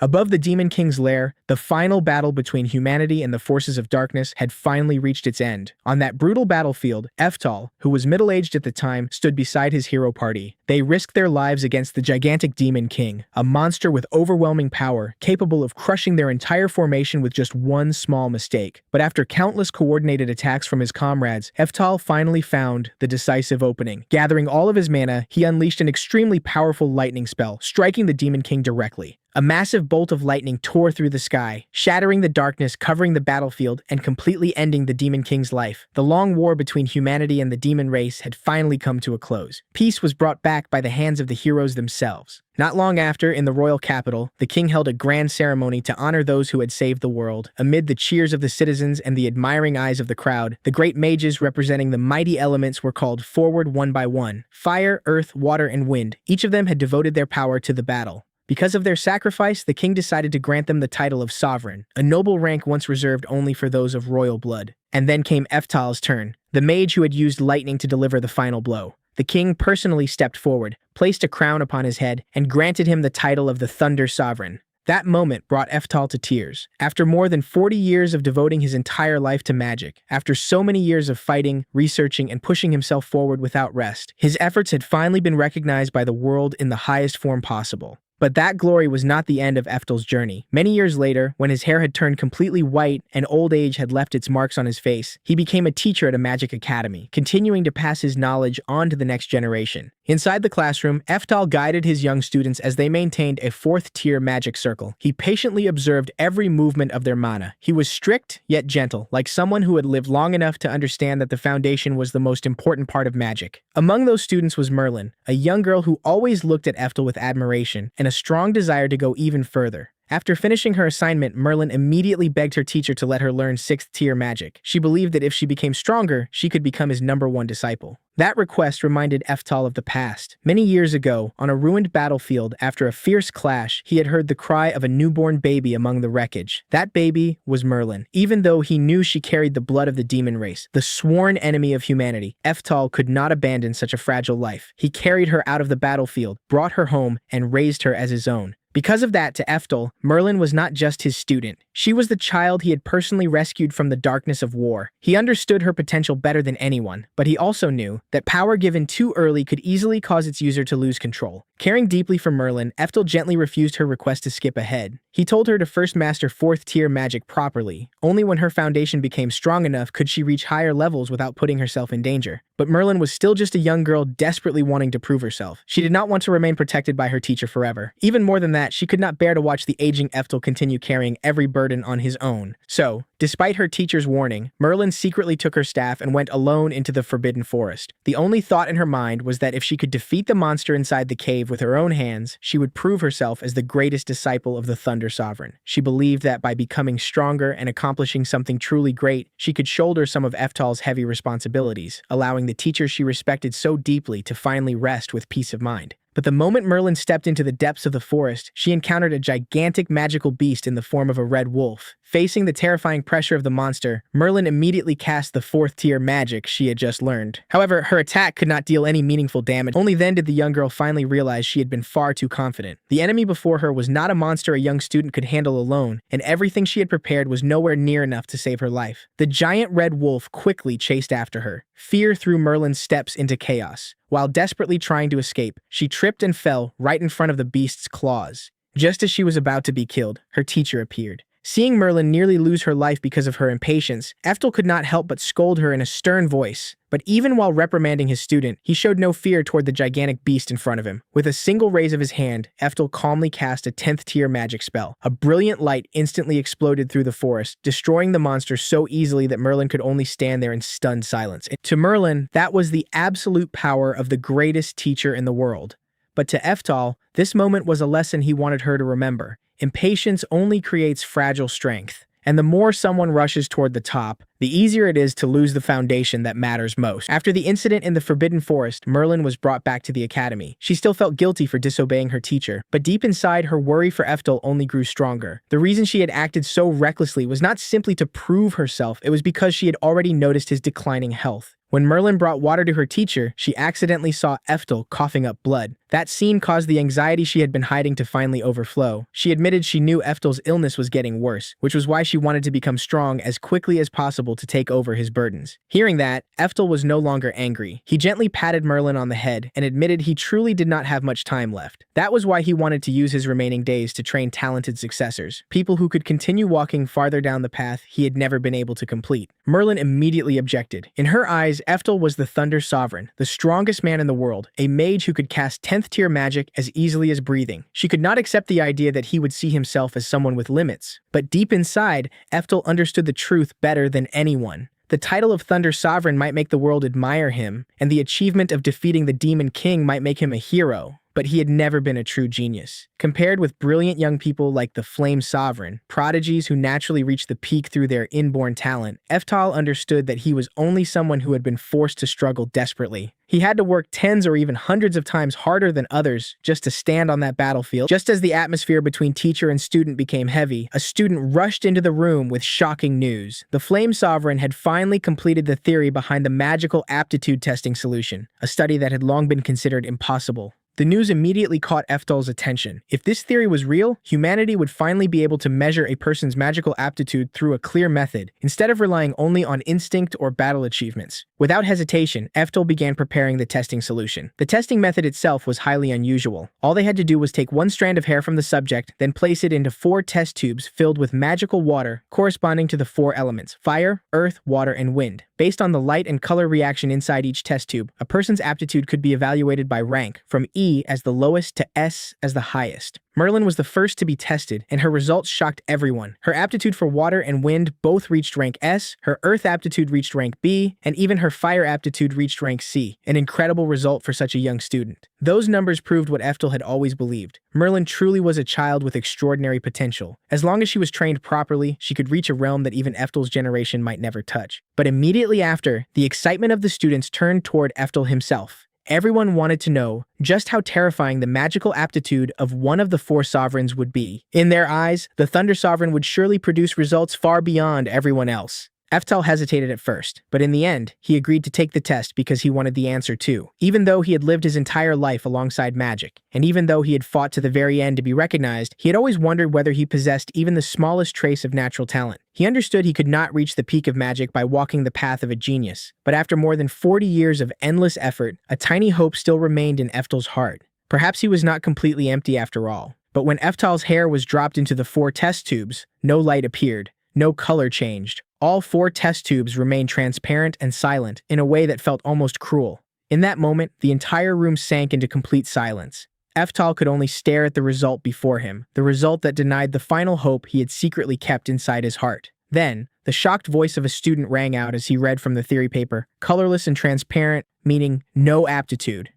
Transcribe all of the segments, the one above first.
Above the Demon King's lair, the final battle between humanity and the forces of darkness had finally reached its end. On that brutal battlefield, Eftal, who was middle-aged at the time, stood beside his hero party. They risked their lives against the gigantic Demon King, a monster with overwhelming power, capable of crushing their entire formation with just one small mistake. But after countless coordinated attacks from his comrades, Eftal finally found the decisive opening. Gathering all of his mana, he unleashed an extremely powerful lightning spell, striking the Demon King directly. A massive bolt of lightning tore through the sky, shattering the darkness covering the battlefield and completely ending the Demon King's life. The long war between humanity and the demon race had finally come to a close. Peace was brought back by the hands of the heroes themselves. Not long after, in the royal capital, the king held a grand ceremony to honor those who had saved the world. Amid the cheers of the citizens and the admiring eyes of the crowd, the great mages representing the mighty elements were called forward one by one. Fire, earth, water, and wind. Each of them had devoted their power to the battle. Because of their sacrifice, the king decided to grant them the title of sovereign, a noble rank once reserved only for those of royal blood. And then came Eftal's turn, the mage who had used lightning to deliver the final blow. The king personally stepped forward, placed a crown upon his head, and granted him the title of the Thunder Sovereign. That moment brought Eftal to tears. After more than 40 years of devoting his entire life to magic, after so many years of fighting, researching, and pushing himself forward without rest, his efforts had finally been recognized by the world in the highest form possible. But that glory was not the end of Eftal's journey. Many years later, when his hair had turned completely white and old age had left its marks on his face, he became a teacher at a magic academy, continuing to pass his knowledge on to the next generation. Inside the classroom, Eftal guided his young students as they maintained a fourth-tier magic circle. He patiently observed every movement of their mana. He was strict, yet gentle, like someone who had lived long enough to understand that the foundation was the most important part of magic. Among those students was Merlin, a young girl who always looked at Eftal with admiration and a strong desire to go even further. After finishing her assignment, Merlin immediately begged her teacher to let her learn 6th-tier magic. She believed that if she became stronger, she could become his #1 disciple. That request reminded Eftal of the past. Many years ago, on a ruined battlefield, after a fierce clash, he had heard the cry of a newborn baby among the wreckage. That baby was Merlin. Even though he knew she carried the blood of the demon race, the sworn enemy of humanity, Eftal could not abandon such a fragile life. He carried her out of the battlefield, brought her home, and raised her as his own. Because of that, to Eftal, Merlin was not just his student. She was the child he had personally rescued from the darkness of war. He understood her potential better than anyone, but he also knew that power given too early could easily cause its user to lose control. Caring deeply for Merlin, Eftal gently refused her request to skip ahead. He told her to first master 4th-tier magic properly. Only when her foundation became strong enough could she reach higher levels without putting herself in danger. But Merlin was still just a young girl desperately wanting to prove herself. She did not want to remain protected by her teacher forever. Even more than that, she could not bear to watch the aging Eftal continue carrying every burden on his own. So, despite her teacher's warning, Merlin secretly took her staff and went alone into the Forbidden Forest. The only thought in her mind was that if she could defeat the monster inside the cave with her own hands, she would prove herself as the greatest disciple of the Thunder Sovereign. She believed that by becoming stronger and accomplishing something truly great, she could shoulder some of Eftal's heavy responsibilities, allowing the teacher she respected so deeply to finally rest with peace of mind. But the moment Merlin stepped into the depths of the forest, she encountered a gigantic magical beast in the form of a red wolf. Facing the terrifying pressure of the monster, Merlin immediately cast the 4th-tier magic she had just learned. However, her attack could not deal any meaningful damage. Only then did the young girl finally realize she had been far too confident. The enemy before her was not a monster a young student could handle alone, and everything she had prepared was nowhere near enough to save her life. The giant red wolf quickly chased after her. Fear threw Merlin's steps into chaos. While desperately trying to escape, she tripped and fell right in front of the beast's claws. Just as she was about to be killed, her teacher appeared. Seeing Merlin nearly lose her life because of her impatience, Eftal could not help but scold her in a stern voice. But even while reprimanding his student, he showed no fear toward the gigantic beast in front of him. With a single raise of his hand, Eftal calmly cast a 10th-tier magic spell. A brilliant light instantly exploded through the forest, destroying the monster so easily that Merlin could only stand there in stunned silence. To Merlin, that was the absolute power of the greatest teacher in the world. But to Eftal, this moment was a lesson he wanted her to remember. Impatience only creates fragile strength. And the more someone rushes toward the top, the easier it is to lose the foundation that matters most. After the incident in the Forbidden Forest, Merlin was brought back to the academy. She still felt guilty for disobeying her teacher, but deep inside, her worry for Eftel only grew stronger. The reason she had acted so recklessly was not simply to prove herself, it was because she had already noticed his declining health. When Merlin brought water to her teacher, she accidentally saw Eftel coughing up blood. That scene caused the anxiety she had been hiding to finally overflow. She admitted she knew Eftel's illness was getting worse, which was why she wanted to become strong as quickly as possible to take over his burdens. Hearing that, Eftel was no longer angry. He gently patted Merlin on the head and admitted he truly did not have much time left. That was why he wanted to use his remaining days to train talented successors, people who could continue walking farther down the path he had never been able to complete. Merlin immediately objected. In her eyes, Eftel was the Thunder Sovereign, the strongest man in the world, a mage who could cast 10th tier magic as easily as breathing. She could not accept the idea that he would see himself as someone with limits. But deep inside, Eftel understood the truth better than anyone. The title of Thunder Sovereign might make the world admire him, and the achievement of defeating the Demon King might make him a hero. But he had never been a true genius. Compared with brilliant young people like the Flame Sovereign, prodigies who naturally reach the peak through their inborn talent, Eftel understood that he was only someone who had been forced to struggle desperately. He had to work tens or even hundreds of times harder than others just to stand on that battlefield. Just as the atmosphere between teacher and student became heavy, a student rushed into the room with shocking news. The Flame Sovereign had finally completed the theory behind the magical aptitude testing solution, a study that had long been considered impossible. The news immediately caught Eftel's attention. If this theory was real, humanity would finally be able to measure a person's magical aptitude through a clear method, instead of relying only on instinct or battle achievements. Without hesitation, Eftel began preparing the testing solution. The testing method itself was highly unusual. All they had to do was take one strand of hair from the subject, then place it into 4 test tubes filled with magical water corresponding to the 4 elements: fire, earth, water, and wind. Based on the light and color reaction inside each test tube, a person's aptitude could be evaluated by rank, from E as the lowest to S as the highest. Merlin was the first to be tested, and her results shocked everyone. Her aptitude for water and wind both reached rank S, her earth aptitude reached rank B, and even her fire aptitude reached rank C, an incredible result for such a young student. Those numbers proved what Eftel had always believed. Merlin truly was a child with extraordinary potential. As long as she was trained properly, she could reach a realm that even Eftel's generation might never touch. But immediately after, the excitement of the students turned toward Eftel himself. Everyone wanted to know just how terrifying the magical aptitude of one of the 4 sovereigns would be. In their eyes, the Thunder Sovereign would surely produce results far beyond everyone else. Eftel hesitated at first, but in the end, he agreed to take the test because he wanted the answer too. Even though he had lived his entire life alongside magic, and even though he had fought to the very end to be recognized, he had always wondered whether he possessed even the smallest trace of natural talent. He understood he could not reach the peak of magic by walking the path of a genius, but after more than 40 years of endless effort, a tiny hope still remained in Eftel's heart. Perhaps he was not completely empty after all. But when Eftel's hair was dropped into the 4 test tubes, no light appeared, no color changed. All 4 test tubes remained transparent and silent in a way that felt almost cruel. In that moment, the entire room sank into complete silence. Eftel could only stare at the result before him, the result that denied the final hope he had secretly kept inside his heart. Then, the shocked voice of a student rang out as he read from the theory paper, colorless and transparent, meaning no aptitude.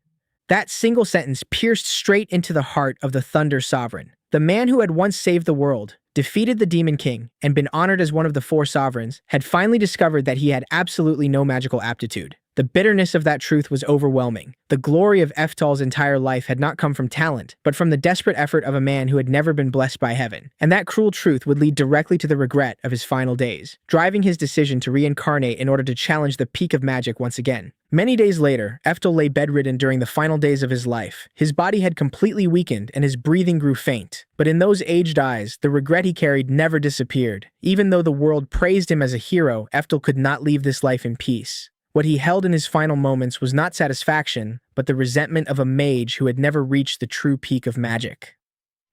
That single sentence pierced straight into the heart of the Thunder Sovereign. The man who had once saved the world, defeated the Demon King, and been honored as one of the 4 sovereigns, had finally discovered that he had absolutely no magical aptitude. The bitterness of that truth was overwhelming. The glory of Eftel's entire life had not come from talent, but from the desperate effort of a man who had never been blessed by heaven. And that cruel truth would lead directly to the regret of his final days, driving his decision to reincarnate in order to challenge the peak of magic once again. Many days later, Eftel lay bedridden during the final days of his life. His body had completely weakened and his breathing grew faint. But in those aged eyes, the regret he carried never disappeared. Even though the world praised him as a hero, Eftel could not leave this life in peace. What he held in his final moments was not satisfaction, but the resentment of a mage who had never reached the true peak of magic.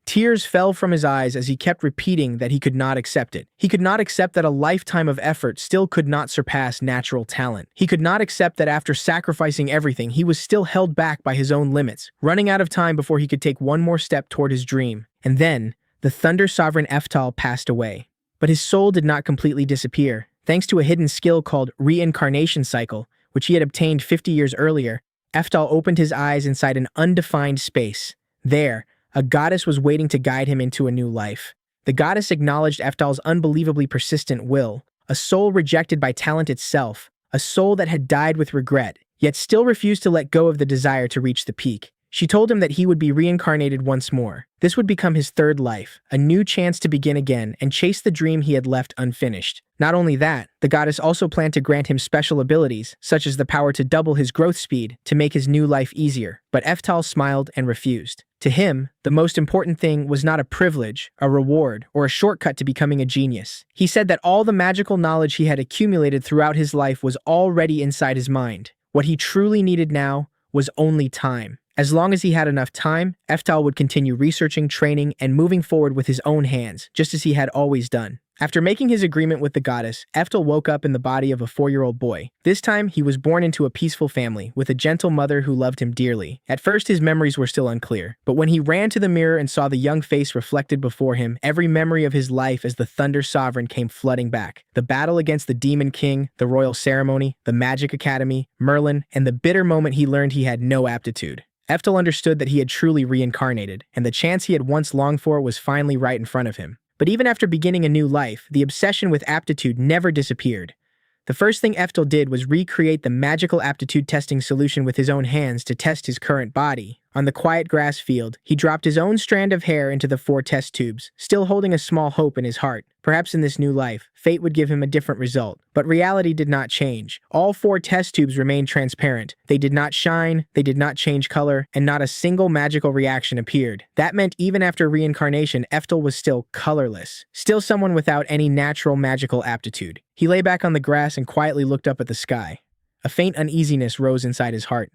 Tears fell from his eyes as he kept repeating that he could not accept it. He could not accept that a lifetime of effort still could not surpass natural talent. He could not accept that after sacrificing everything, he was still held back by his own limits, running out of time before he could take one more step toward his dream. And then, the Thunder Sovereign Eftel passed away. But his soul did not completely disappear. Thanks to a hidden skill called Reincarnation cycle, which he had obtained 50 years earlier, Eftel opened his eyes inside an undefined space. There, a goddess was waiting to guide him into a new life. The goddess acknowledged Eftel's unbelievably persistent will, a soul rejected by talent itself, a soul that had died with regret, yet still refused to let go of the desire to reach the peak. She told him that he would be reincarnated once more. This would become his third life, a new chance to begin again and chase the dream he had left unfinished. Not only that, the goddess also planned to grant him special abilities, such as the power to double his growth speed to make his new life easier. But Eftal smiled and refused. To him, the most important thing was not a privilege, a reward, or a shortcut to becoming a genius. He said that all the magical knowledge he had accumulated throughout his life was already inside his mind. What he truly needed now was only time. As long as he had enough time, Eftal would continue researching, training, and moving forward with his own hands, just as he had always done. After making his agreement with the goddess, Eftal woke up in the body of a 4-year-old boy. This time, he was born into a peaceful family, with a gentle mother who loved him dearly. At first, his memories were still unclear, but when he ran to the mirror and saw the young face reflected before him, every memory of his life as the Thunder Sovereign came flooding back. The battle against the Demon King, the royal ceremony, the Magic Academy, Merlin, and the bitter moment he learned he had no aptitude. Eftal understood that he had truly reincarnated, and the chance he had once longed for was finally right in front of him. But even after beginning a new life, the obsession with aptitude never disappeared. The first thing Eftal did was recreate the magical aptitude testing solution with his own hands to test his current body. On the quiet grass field, he dropped his own strand of hair into the 4 test tubes, still holding a small hope in his heart. Perhaps in this new life, fate would give him a different result. But reality did not change. All 4 test tubes remained transparent. They did not shine, they did not change color, and not a single magical reaction appeared. That meant even after reincarnation, Eftal was still colorless, still someone without any natural magical aptitude. He lay back on the grass and quietly looked up at the sky. A faint uneasiness rose inside his heart.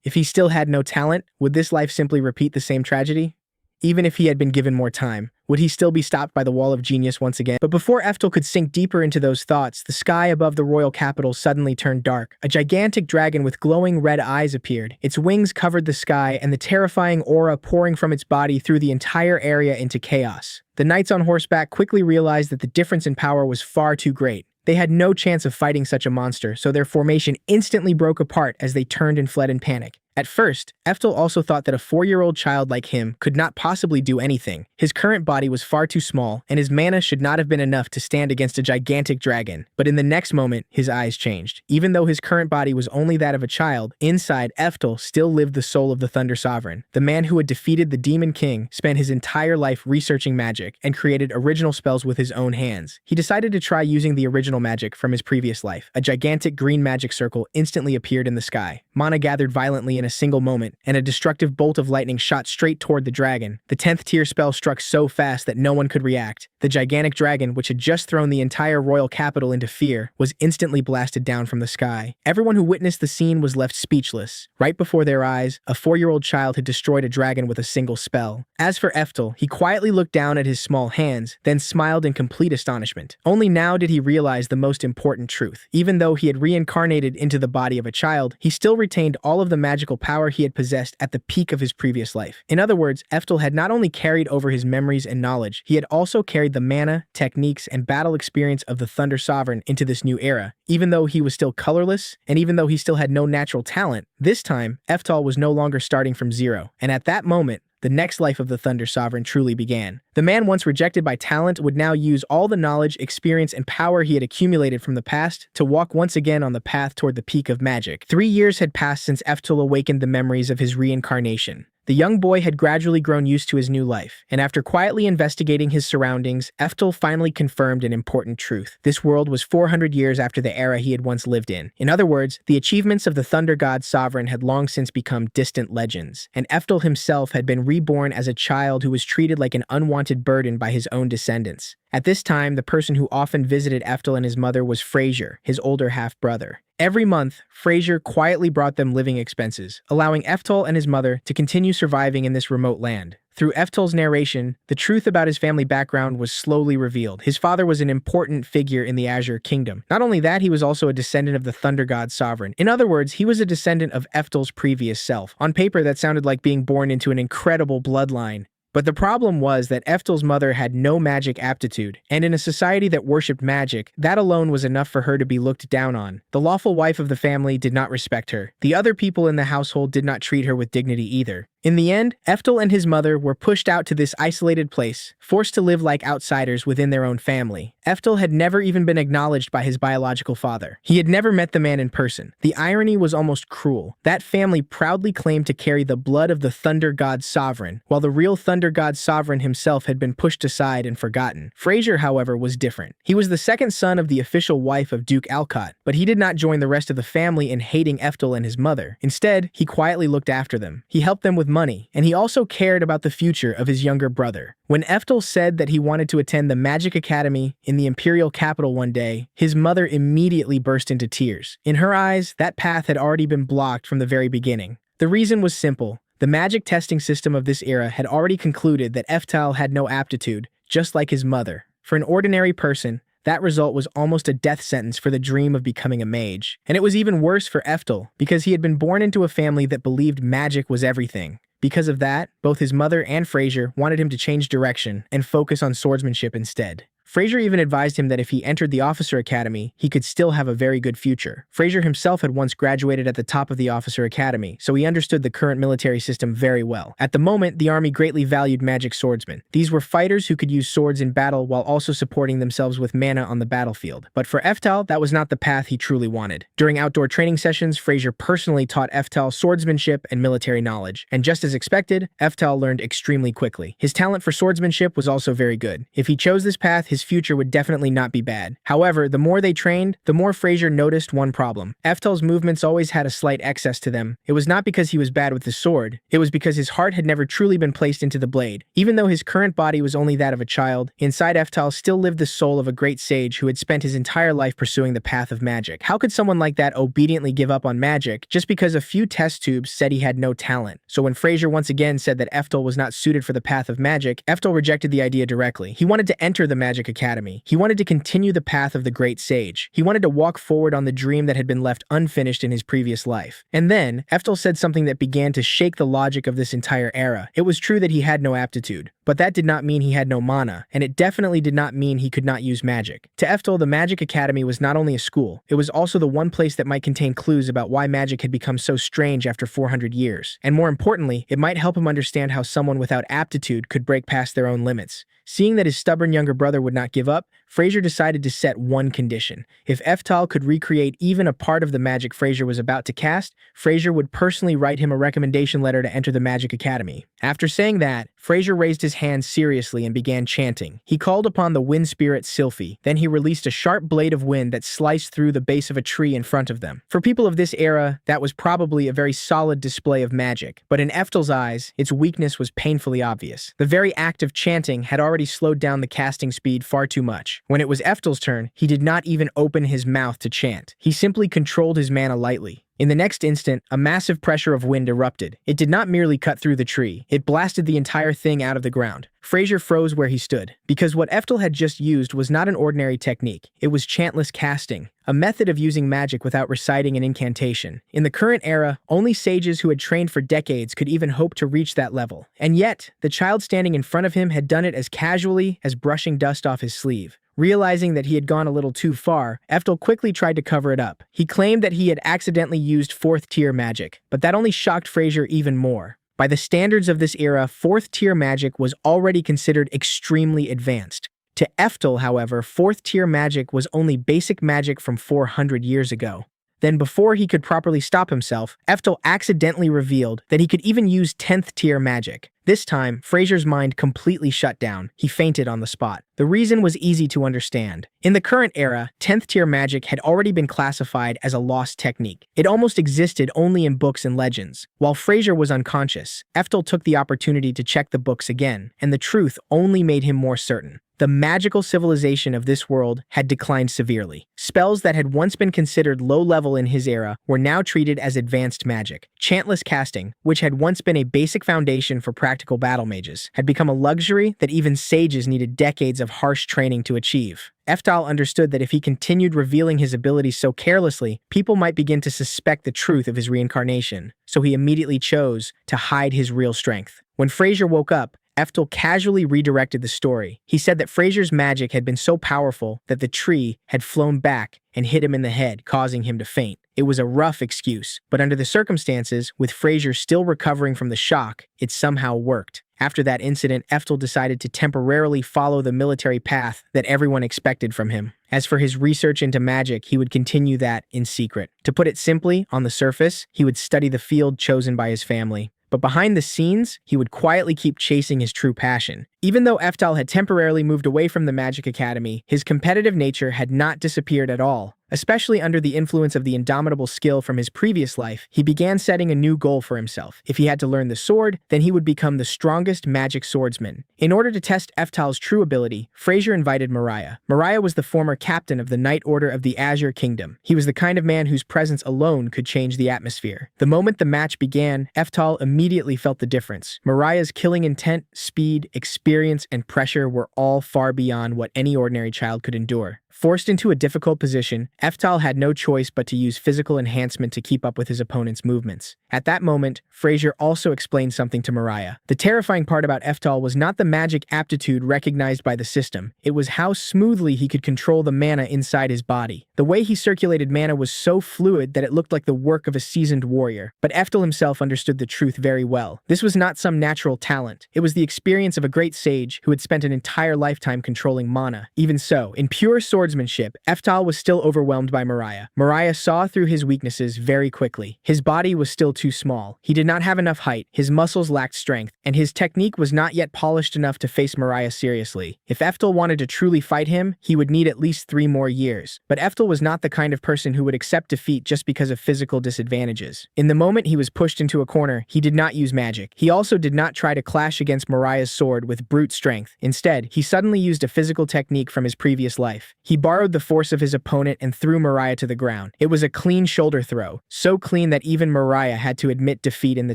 If he still had no talent, would this life simply repeat the same tragedy? Even if he had been given more time, would he still be stopped by the wall of genius once again? But before Eftal could sink deeper into those thoughts, the sky above the royal capital suddenly turned dark. A gigantic dragon with glowing red eyes appeared. Its wings covered the sky, and the terrifying aura pouring from its body threw the entire area into chaos. The knights on horseback quickly realized that the difference in power was far too great. They had no chance of fighting such a monster, so their formation instantly broke apart as they turned and fled in panic. At first, Eftal also thought that a 4-year-old child like him could not possibly do anything. His current body was far too small, and his mana should not have been enough to stand against a gigantic dragon. But in the next moment, his eyes changed. Even though his current body was only that of a child, inside Eftal still lived the soul of the Thunder Sovereign. The man who had defeated the Demon King spent his entire life researching magic and created original spells with his own hands. He decided to try using the original magic from his previous life. A gigantic green magic circle instantly appeared in the sky. Mana gathered violently in a single moment, and a destructive bolt of lightning shot straight toward the dragon. The 10th tier spell struck so fast that no one could react. The gigantic dragon, which had just thrown the entire royal capital into fear, was instantly blasted down from the sky. Everyone who witnessed the scene was left speechless. Right before their eyes, a 4-year-old child had destroyed a dragon with a single spell. As for Eftal, he quietly looked down at his small hands, then smiled in complete astonishment. Only now did he realize the most important truth. Even though he had reincarnated into the body of a child, he still retained all of the magical power he had possessed at the peak of his previous life. In other words, Eftal had not only carried over his memories and knowledge, he had also carried the mana, techniques, and battle experience of the Thunder Sovereign into this new era. Even though he was still colorless, and even though he still had no natural talent, this time, Eftal was no longer starting from zero. And at that moment, the next life of the Thunder Sovereign truly began. The man once rejected by talent would now use all the knowledge, experience, and power he had accumulated from the past to walk once again on the path toward the peak of magic. 3 years had passed since Eftal awakened the memories of his reincarnation. The young boy had gradually grown used to his new life, and after quietly investigating his surroundings, Eftal finally confirmed an important truth. This world was 400 years after the era he had once lived in. In other words, the achievements of the Thunder God Sovereign had long since become distant legends, and Eftal himself had been reborn as a child who was treated like an unwanted burden by his own descendants. At this time, the person who often visited Eftal and his mother was Frazier, his older half-brother. Every month, Frazier quietly brought them living expenses, allowing Eftal and his mother to continue surviving in this remote land. Through Eftal's narration, the truth about his family background was slowly revealed. His father was an important figure in the Azure Kingdom. Not only that, he was also a descendant of the Thunder God Sovereign. In other words, he was a descendant of Eftal's previous self. On paper, that sounded like being born into an incredible bloodline. But the problem was that Eftal's mother had no magic aptitude, and in a society that worshipped magic, that alone was enough for her to be looked down on. The lawful wife of the family did not respect her. The other people in the household did not treat her with dignity either. In the end, Eftel and his mother were pushed out to this isolated place, forced to live like outsiders within their own family. Eftel had never even been acknowledged by his biological father. He had never met the man in person. The irony was almost cruel. That family proudly claimed to carry the blood of the Thunder God Sovereign, while the real Thunder God Sovereign himself had been pushed aside and forgotten. Fraser, however, was different. He was the second son of the official wife of Duke Alcott, but he did not join the rest of the family in hating Eftel and his mother. Instead, he quietly looked after them. He helped them with money, and he also cared about the future of his younger brother. When Eftel said that he wanted to attend the Magic Academy in the Imperial capital one day, his mother immediately burst into tears. In her eyes, that path had already been blocked from the very beginning. The reason was simple. The magic testing system of this era had already concluded that Eftel had no aptitude, just like his mother. For an ordinary person, that result was almost a death sentence for the dream of becoming a mage. And it was even worse for Eftel, because he had been born into a family that believed magic was everything. Because of that, both his mother and Fraser wanted him to change direction and focus on swordsmanship instead. Fraser even advised him that if he entered the Officer Academy, he could still have a very good future. Fraser himself had once graduated at the top of the Officer Academy, so he understood the current military system very well. At the moment, the army greatly valued magic swordsmen. These were fighters who could use swords in battle while also supporting themselves with mana on the battlefield. But for Eftel, that was not the path he truly wanted. During outdoor training sessions, Fraser personally taught Eftel swordsmanship and military knowledge, and just as expected, Eftel learned extremely quickly. His talent for swordsmanship was also very good. If he chose this path, his future would definitely not be bad. However, the more they trained, the more Fraser noticed one problem. Eftel's movements always had a slight excess to them. It was not because he was bad with the sword, it was because his heart had never truly been placed into the blade. Even though his current body was only that of a child, inside Eftel still lived the soul of a great sage who had spent his entire life pursuing the path of magic. How could someone like that obediently give up on magic just because a few test tubes said he had no talent? So when Fraser once again said that Eftel was not suited for the path of magic, Eftel rejected the idea directly. He wanted to enter the Magic Academy. He wanted to continue the path of the great sage. He wanted to walk forward on the dream that had been left unfinished in his previous life. And then, Eftel said something that began to shake the logic of this entire era. It was true that he had no aptitude, but that did not mean he had no mana, and it definitely did not mean he could not use magic. To Eftel, the Magic Academy was not only a school, it was also the one place that might contain clues about why magic had become so strange after 400 years. And more importantly, it might help him understand how someone without aptitude could break past their own limits. Seeing that his stubborn younger brother would not give up, Fraser decided to set one condition. If Eftel could recreate even a part of the magic Fraser was about to cast, Fraser would personally write him a recommendation letter to enter the Magic Academy. After saying that, Fraser raised his hand seriously and began chanting. He called upon the wind spirit Sylphie. Then he released a sharp blade of wind that sliced through the base of a tree in front of them. For people of this era, that was probably a very solid display of magic, but in Eftel's eyes, its weakness was painfully obvious. The very act of chanting had already slowed down the casting speed far too much. When it was Eftel's turn, he did not even open his mouth to chant. He simply controlled his mana lightly. In the next instant, a massive pressure of wind erupted. It did not merely cut through the tree, it blasted the entire thing out of the ground. Fraser froze where he stood, because what Eftel had just used was not an ordinary technique. It was chantless casting, a method of using magic without reciting an incantation. In the current era, only sages who had trained for decades could even hope to reach that level. And yet, the child standing in front of him had done it as casually as brushing dust off his sleeve. Realizing that he had gone a little too far, Eftel quickly tried to cover it up. He claimed that he had accidentally used 4th-tier magic, but that only shocked Fraser even more. By the standards of this era, 4th-tier magic was already considered extremely advanced. To Eftel, however, 4th-tier magic was only basic magic from 400 years ago. Then before he could properly stop himself, Eftel accidentally revealed that he could even use 10th-tier magic. This time, Fraser's mind completely shut down. He fainted on the spot. The reason was easy to understand. In the current era, 10th-tier magic had already been classified as a lost technique. It almost existed only in books and legends. While Fraser was unconscious, Eftel took the opportunity to check the books again, and the truth only made him more certain. The magical civilization of this world had declined severely. Spells that had once been considered low-level in his era were now treated as advanced magic. Chantless casting, which had once been a basic foundation for practical battle mages, had become a luxury that even sages needed decades of harsh training to achieve. Eftel understood that if he continued revealing his abilities so carelessly, people might begin to suspect the truth of his reincarnation, so he immediately chose to hide his real strength. When Fraser woke up, Eftel casually redirected the story. He said that Fraser's magic had been so powerful that the tree had flown back and hit him in the head, causing him to faint. It was a rough excuse, but under the circumstances, with Fraser still recovering from the shock, it somehow worked. After that incident, Eftel decided to temporarily follow the military path that everyone expected from him. As for his research into magic, he would continue that in secret. To put it simply, on the surface, he would study the field chosen by his family. But behind the scenes, he would quietly keep chasing his true passion. Even though Eftel had temporarily moved away from the Magic Academy, his competitive nature had not disappeared at all. Especially under the influence of the indomitable skill from his previous life, he began setting a new goal for himself. If he had to learn the sword, then he would become the strongest magic swordsman. In order to test Eftel's true ability, Fraser invited Mariah. Mariah was the former captain of the Knight Order of the Azure Kingdom. He was the kind of man whose presence alone could change the atmosphere. The moment the match began, Eftel immediately felt the difference. Mariah's killing intent, speed, experience, and pressure were all far beyond what any ordinary child could endure. Forced into a difficult position, Eftel had no choice but to use physical enhancement to keep up with his opponent's movements. At that moment, Fraser also explained something to Mariah. The terrifying part about Eftel was not the magic aptitude recognized by the system, it was how smoothly he could control the mana inside his body. The way he circulated mana was so fluid that it looked like the work of a seasoned warrior. But Eftel himself understood the truth very well. This was not some natural talent. It was the experience of a great sage who had spent an entire lifetime controlling mana. Even so, in pure swordsmanship, Eftel was still overwhelmed by Mariah. Mariah saw through his weaknesses very quickly. His body was still too small. He did not have enough height, his muscles lacked strength, and his technique was not yet polished enough to face Mariah seriously. If Eftel wanted to truly fight him, he would need at least 3 more years. But Eftel was not the kind of person who would accept defeat just because of physical disadvantages. In the moment he was pushed into a corner, he did not use magic. He also did not try to clash against Mariah's sword with brute strength. Instead, he suddenly used a physical technique from his previous life. He borrowed the force of his opponent and threw Mariah to the ground. It was a clean shoulder throw, so clean that even Mariah had to admit defeat in the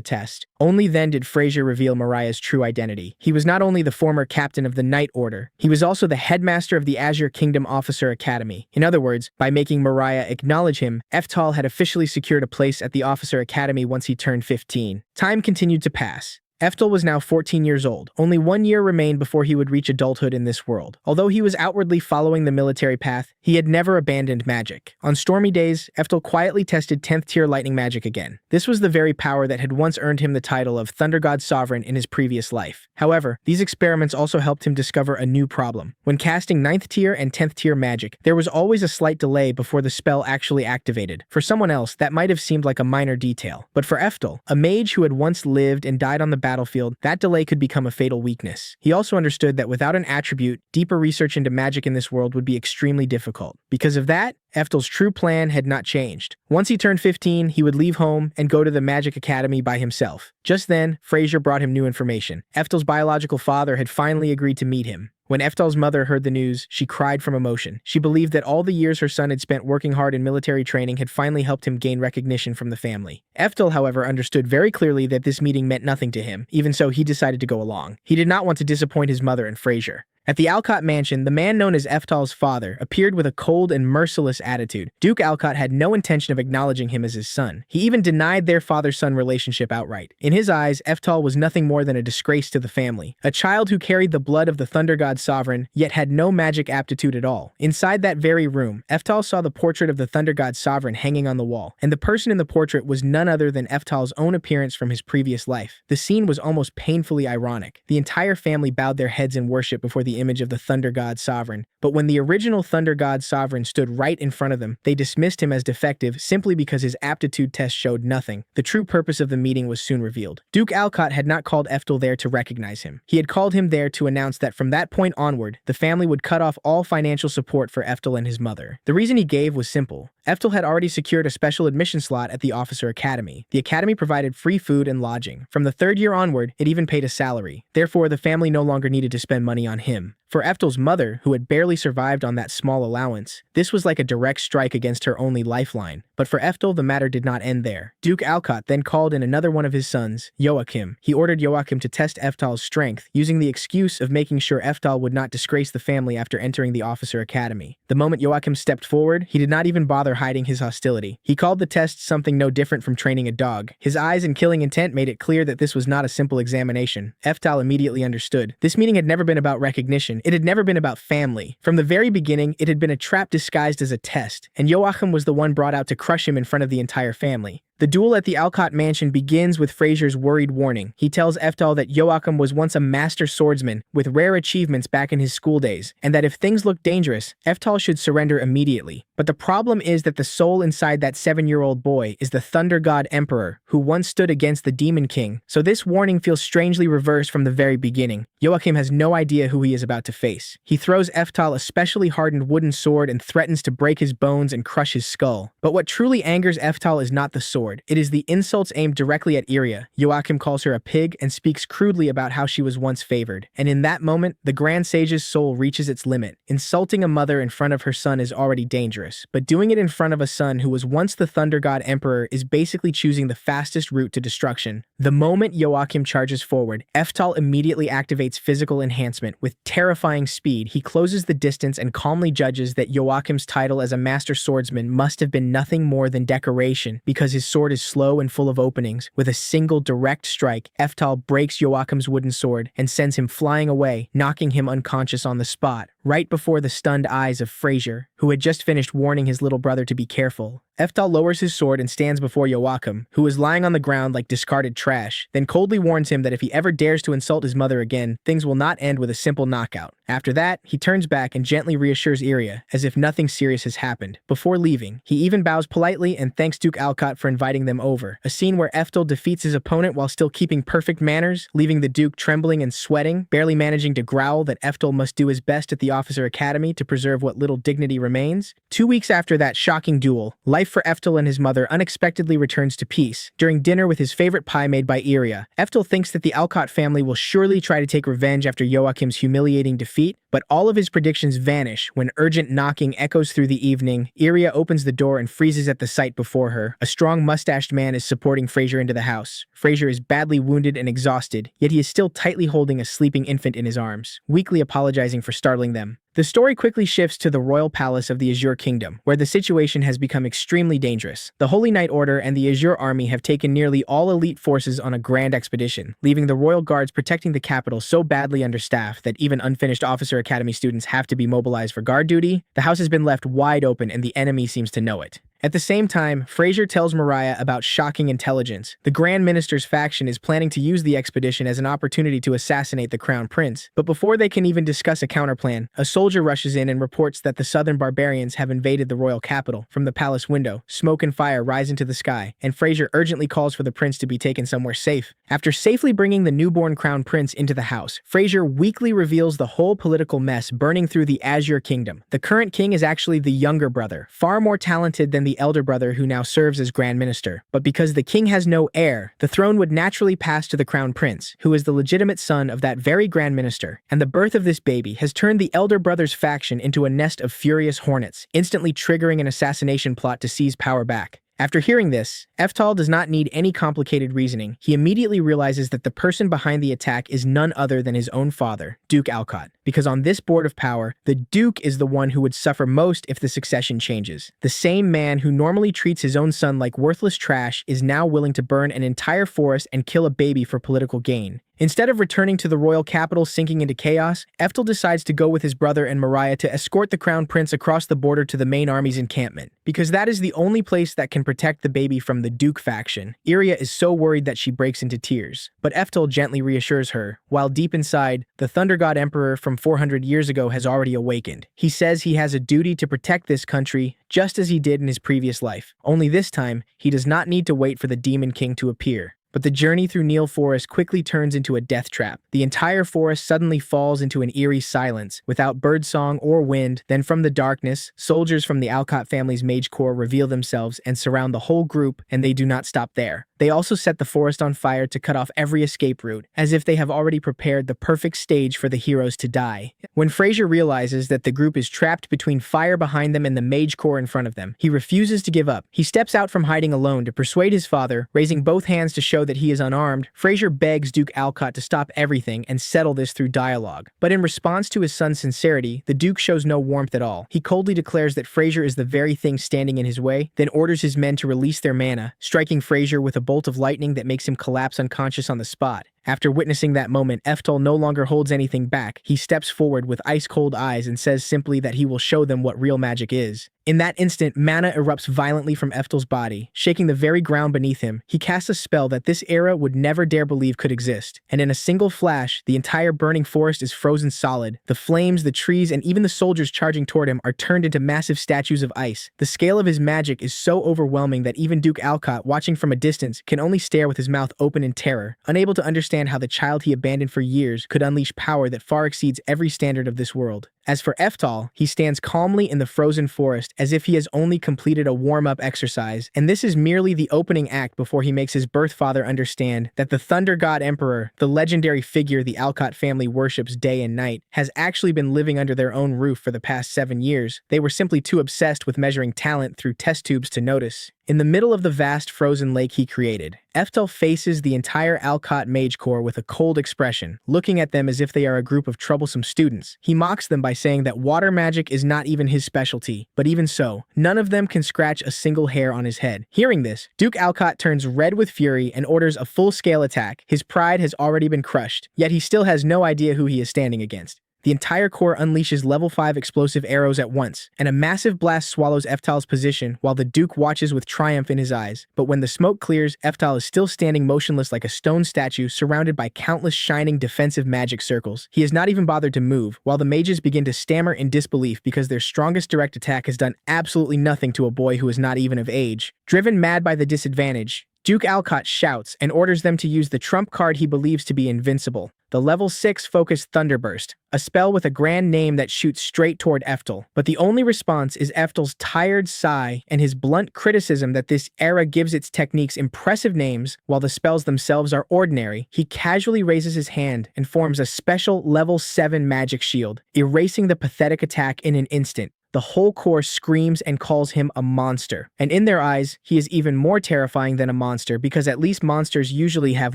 test. Only then did Fraser reveal Mariah's true identity. He was not only the former captain of the Knight Order, he was also the headmaster of the Azure Kingdom Officer Academy. In other words, by making Mariah acknowledge him, Eftel had officially secured a place at the Officer Academy once he turned 15. Time continued to pass. Eftel was now 14 years old. Only 1 year remained before he would reach adulthood in this world. Although he was outwardly following the military path, he had never abandoned magic. On stormy days, Eftel quietly tested 10th tier lightning magic again. This was the very power that had once earned him the title of Thunder God Sovereign in his previous life. However, these experiments also helped him discover a new problem. When casting 9th tier and 10th tier magic, there was always a slight delay before the spell actually activated. For someone else, that might have seemed like a minor detail. But for Eftel, a mage who had once lived and died on the battlefield, that delay could become a fatal weakness. He also understood that without an attribute, deeper research into magic in this world would be extremely difficult. Because of that, Eftel's true plan had not changed. Once he turned 15, he would leave home and go to the Magic Academy by himself. Just then, Fraser brought him new information. Eftel's biological father had finally agreed to meet him. When Eftel's mother heard the news, she cried from emotion. She believed that all the years her son had spent working hard in military training had finally helped him gain recognition from the family. Eftel, however, understood very clearly that this meeting meant nothing to him. Even so, he decided to go along. He did not want to disappoint his mother and Fraser. At the Alcott mansion, the man known as Eftel's father appeared with a cold and merciless attitude. Duke Alcott had no intention of acknowledging him as his son. He even denied their father-son relationship outright. In his eyes, Eftel was nothing more than a disgrace to the family. A child who carried the blood of the Thunder God Sovereign, yet had no magic aptitude at all. Inside that very room, Eftel saw the portrait of the Thunder God Sovereign hanging on the wall, and the person in the portrait was none other than Eftel's own appearance from his previous life. The scene was almost painfully ironic. The entire family bowed their heads in worship before the image of the Thunder God Sovereign, but when the original Thunder God Sovereign stood right in front of them, they dismissed him as defective simply because his aptitude test showed nothing. The true purpose of the meeting was soon revealed. Duke Alcott had not called Eftel there to recognize him. He had called him there to announce that from that point onward, the family would cut off all financial support for Eftel and his mother. The reason he gave was simple. Eftel had already secured a special admission slot at the Officer Academy. The academy provided free food and lodging. From the 3rd year onward, it even paid a salary. Therefore, the family no longer needed to spend money on him. For Eftel's mother, who had barely survived on that small allowance, this was like a direct strike against her only lifeline. But for Eftel, the matter did not end there. Duke Alcott then called in another one of his sons, Joachim. He ordered Joachim to test Eftel's strength, using the excuse of making sure Eftel would not disgrace the family after entering the Officer Academy. The moment Joachim stepped forward, he did not even bother hiding his hostility. He called the test something no different from training a dog. His eyes and killing intent made it clear that this was not a simple examination. Eftel immediately understood. This meeting had never been about recognition. expedition, it had never been about family. From the very beginning, it had been a trap disguised as a test, and Joachim was the one brought out to crush him in front of the entire family. The duel at the Alcott mansion begins with Fraser's worried warning. He tells Eftal that Joachim was once a master swordsman with rare achievements back in his school days, and that if things look dangerous, Eftal should surrender immediately. But the problem is that the soul inside that 7-year-old boy is the Thunder God Emperor, who once stood against the Demon King, so this warning feels strangely reversed from the very beginning. Joachim has no idea who he is about to face. He throws Eftal a specially hardened wooden sword and threatens to break his bones and crush his skull. But what truly angers Eftal is not the sword. It is the insults aimed directly at Iria. Joachim calls her a pig and speaks crudely about how she was once favored. And in that moment, the Grand Sage's soul reaches its limit. Insulting a mother in front of her son is already dangerous, but doing it in front of a son who was once the Thunder God Emperor is basically choosing the fastest route to destruction. The moment Joachim charges forward, Eftal immediately activates physical enhancement. With terrifying speed, he closes the distance and calmly judges that Joachim's title as a master swordsman must have been nothing more than decoration, because his sword is slow and full of openings. With a single direct strike, Eftal breaks Joachim's wooden sword and sends him flying away, knocking him unconscious on the spot, right before the stunned eyes of Fraser, who had just finished warning his little brother to be careful. Eftal lowers his sword and stands before Joachim, who is lying on the ground like discarded trash, then coldly warns him that if he ever dares to insult his mother again, things will not end with a simple knockout. After that, he turns back and gently reassures Iria, as if nothing serious has happened. Before leaving, he even bows politely and thanks Duke Alcott for inviting them over, a scene where Eftal defeats his opponent while still keeping perfect manners, leaving the Duke trembling and sweating, barely managing to growl that Eftal must do his best at the Officer Academy to preserve what little dignity remains. 2 weeks after that shocking duel, life for Eftal and his mother unexpectedly returns to peace. During dinner with his favorite pie made by Iria, Eftal thinks that the Alcott family will surely try to take revenge after Joachim's humiliating defeat, but all of his predictions vanish when urgent knocking echoes through the evening. Iria opens the door and freezes at the sight before her. A strong mustached man is supporting Fraser into the house. Fraser is badly wounded and exhausted, yet he is still tightly holding a sleeping infant in his arms, weakly apologizing for startling them. The story quickly shifts to the royal palace of the Azure Kingdom, where the situation has become extremely dangerous. The Holy Knight Order and the Azure Army have taken nearly all elite forces on a grand expedition, leaving the royal guards protecting the capital so badly understaffed that even unfinished Officer Academy students have to be mobilized for guard duty. The house has been left wide open and the enemy seems to know it. At the same time, Fraser tells Mariah about shocking intelligence. The Grand Minister's faction is planning to use the expedition as an opportunity to assassinate the Crown Prince. But before they can even discuss a counterplan, a soldier rushes in and reports that the southern barbarians have invaded the royal capital. From the palace window, smoke and fire rise into the sky, and Fraser urgently calls for the prince to be taken somewhere safe. After safely bringing the newborn Crown Prince into the house, Fraser weakly reveals the whole political mess burning through the Azure Kingdom. The current king is actually the younger brother, far more talented than the elder brother who now serves as Grand Minister. But because the king has no heir, the throne would naturally pass to the Crown Prince, who is the legitimate son of that very Grand Minister. And the birth of this baby has turned the elder brother's faction into a nest of furious hornets, instantly triggering an assassination plot to seize power back. After hearing this, Eftal does not need any complicated reasoning. He immediately realizes that the person behind the attack is none other than his own father, Duke Alcott, because on this board of power, the Duke is the one who would suffer most if the succession changes. The same man who normally treats his own son like worthless trash is now willing to burn an entire forest and kill a baby for political gain. Instead of returning to the royal capital sinking into chaos, Eftal decides to go with his brother and Mariah to escort the Crown Prince across the border to the main army's encampment, because that is the only place that can protect the baby from the Duke faction. Iria is so worried that she breaks into tears, but Eftal gently reassures her, while deep inside, the Thunder God Emperor from 400 years ago has already awakened. He says he has a duty to protect this country, just as he did in his previous life. Only this time, he does not need to wait for the Demon King to appear. But the journey through Neil Forest quickly turns into a death trap. The entire forest suddenly falls into an eerie silence, without birdsong or wind. Then from the darkness, soldiers from the Alcott family's mage corps reveal themselves and surround the whole group, and they do not stop there. They also set the forest on fire to cut off every escape route, as if they have already prepared the perfect stage for the heroes to die. When Fraser realizes that the group is trapped between fire behind them and the mage corps in front of them, he refuses to give up. He steps out from hiding alone to persuade his father, raising both hands to show show that he is unarmed, Fraser begs Duke Alcott to stop everything and settle this through dialogue. But in response to his son's sincerity, the Duke shows no warmth at all. He coldly declares that Fraser is the very thing standing in his way, then orders his men to release their mana, striking Fraser with a bolt of lightning that makes him collapse unconscious on the spot. After witnessing that moment, Eftal no longer holds anything back. He steps forward with ice-cold eyes and says simply that he will show them what real magic is. In that instant, mana erupts violently from Eftal's body, shaking the very ground beneath him. He casts a spell that this era would never dare believe could exist, and in a single flash, the entire burning forest is frozen solid. The flames, the trees, and even the soldiers charging toward him are turned into massive statues of ice. The scale of his magic is so overwhelming that even Duke Alcott, watching from a distance, can only stare with his mouth open in terror, unable to understand how the child he abandoned for years could unleash power that far exceeds every standard of this world. As for Eftal, he stands calmly in the frozen forest as if he has only completed a warm-up exercise, and this is merely the opening act before he makes his birth father understand that the Thunder God Emperor, the legendary figure the Alcott family worships day and night, has actually been living under their own roof for the past 7 years. They were simply too obsessed with measuring talent through test tubes to notice. In the middle of the vast frozen lake he created, Eftal faces the entire Alcott Mage Corps with a cold expression, looking at them as if they are a group of troublesome students. He mocks them by saying that water magic is not even his specialty, but even so, none of them can scratch a single hair on his head. Hearing this, Duke Alcott turns red with fury and orders a full-scale attack. His pride has already been crushed, yet he still has no idea who he is standing against. The entire corps unleashes level 5 explosive arrows at once, and a massive blast swallows Eftal's position while the Duke watches with triumph in his eyes. But when the smoke clears, Eftal is still standing motionless like a stone statue surrounded by countless shining defensive magic circles. He has not even bothered to move, while the mages begin to stammer in disbelief because their strongest direct attack has done absolutely nothing to a boy who is not even of age. Driven mad by the disadvantage, Duke Alcott shouts and orders them to use the trump card he believes to be invincible, the level 6 focused Thunderburst, a spell with a grand name that shoots straight toward Eftal. But the only response is Eftal's tired sigh and his blunt criticism that this era gives its techniques impressive names while the spells themselves are ordinary. He casually raises his hand and forms a special level 7 magic shield, erasing the pathetic attack in an instant. The whole corps screams and calls him a monster. And in their eyes, he is even more terrifying than a monster because at least monsters usually have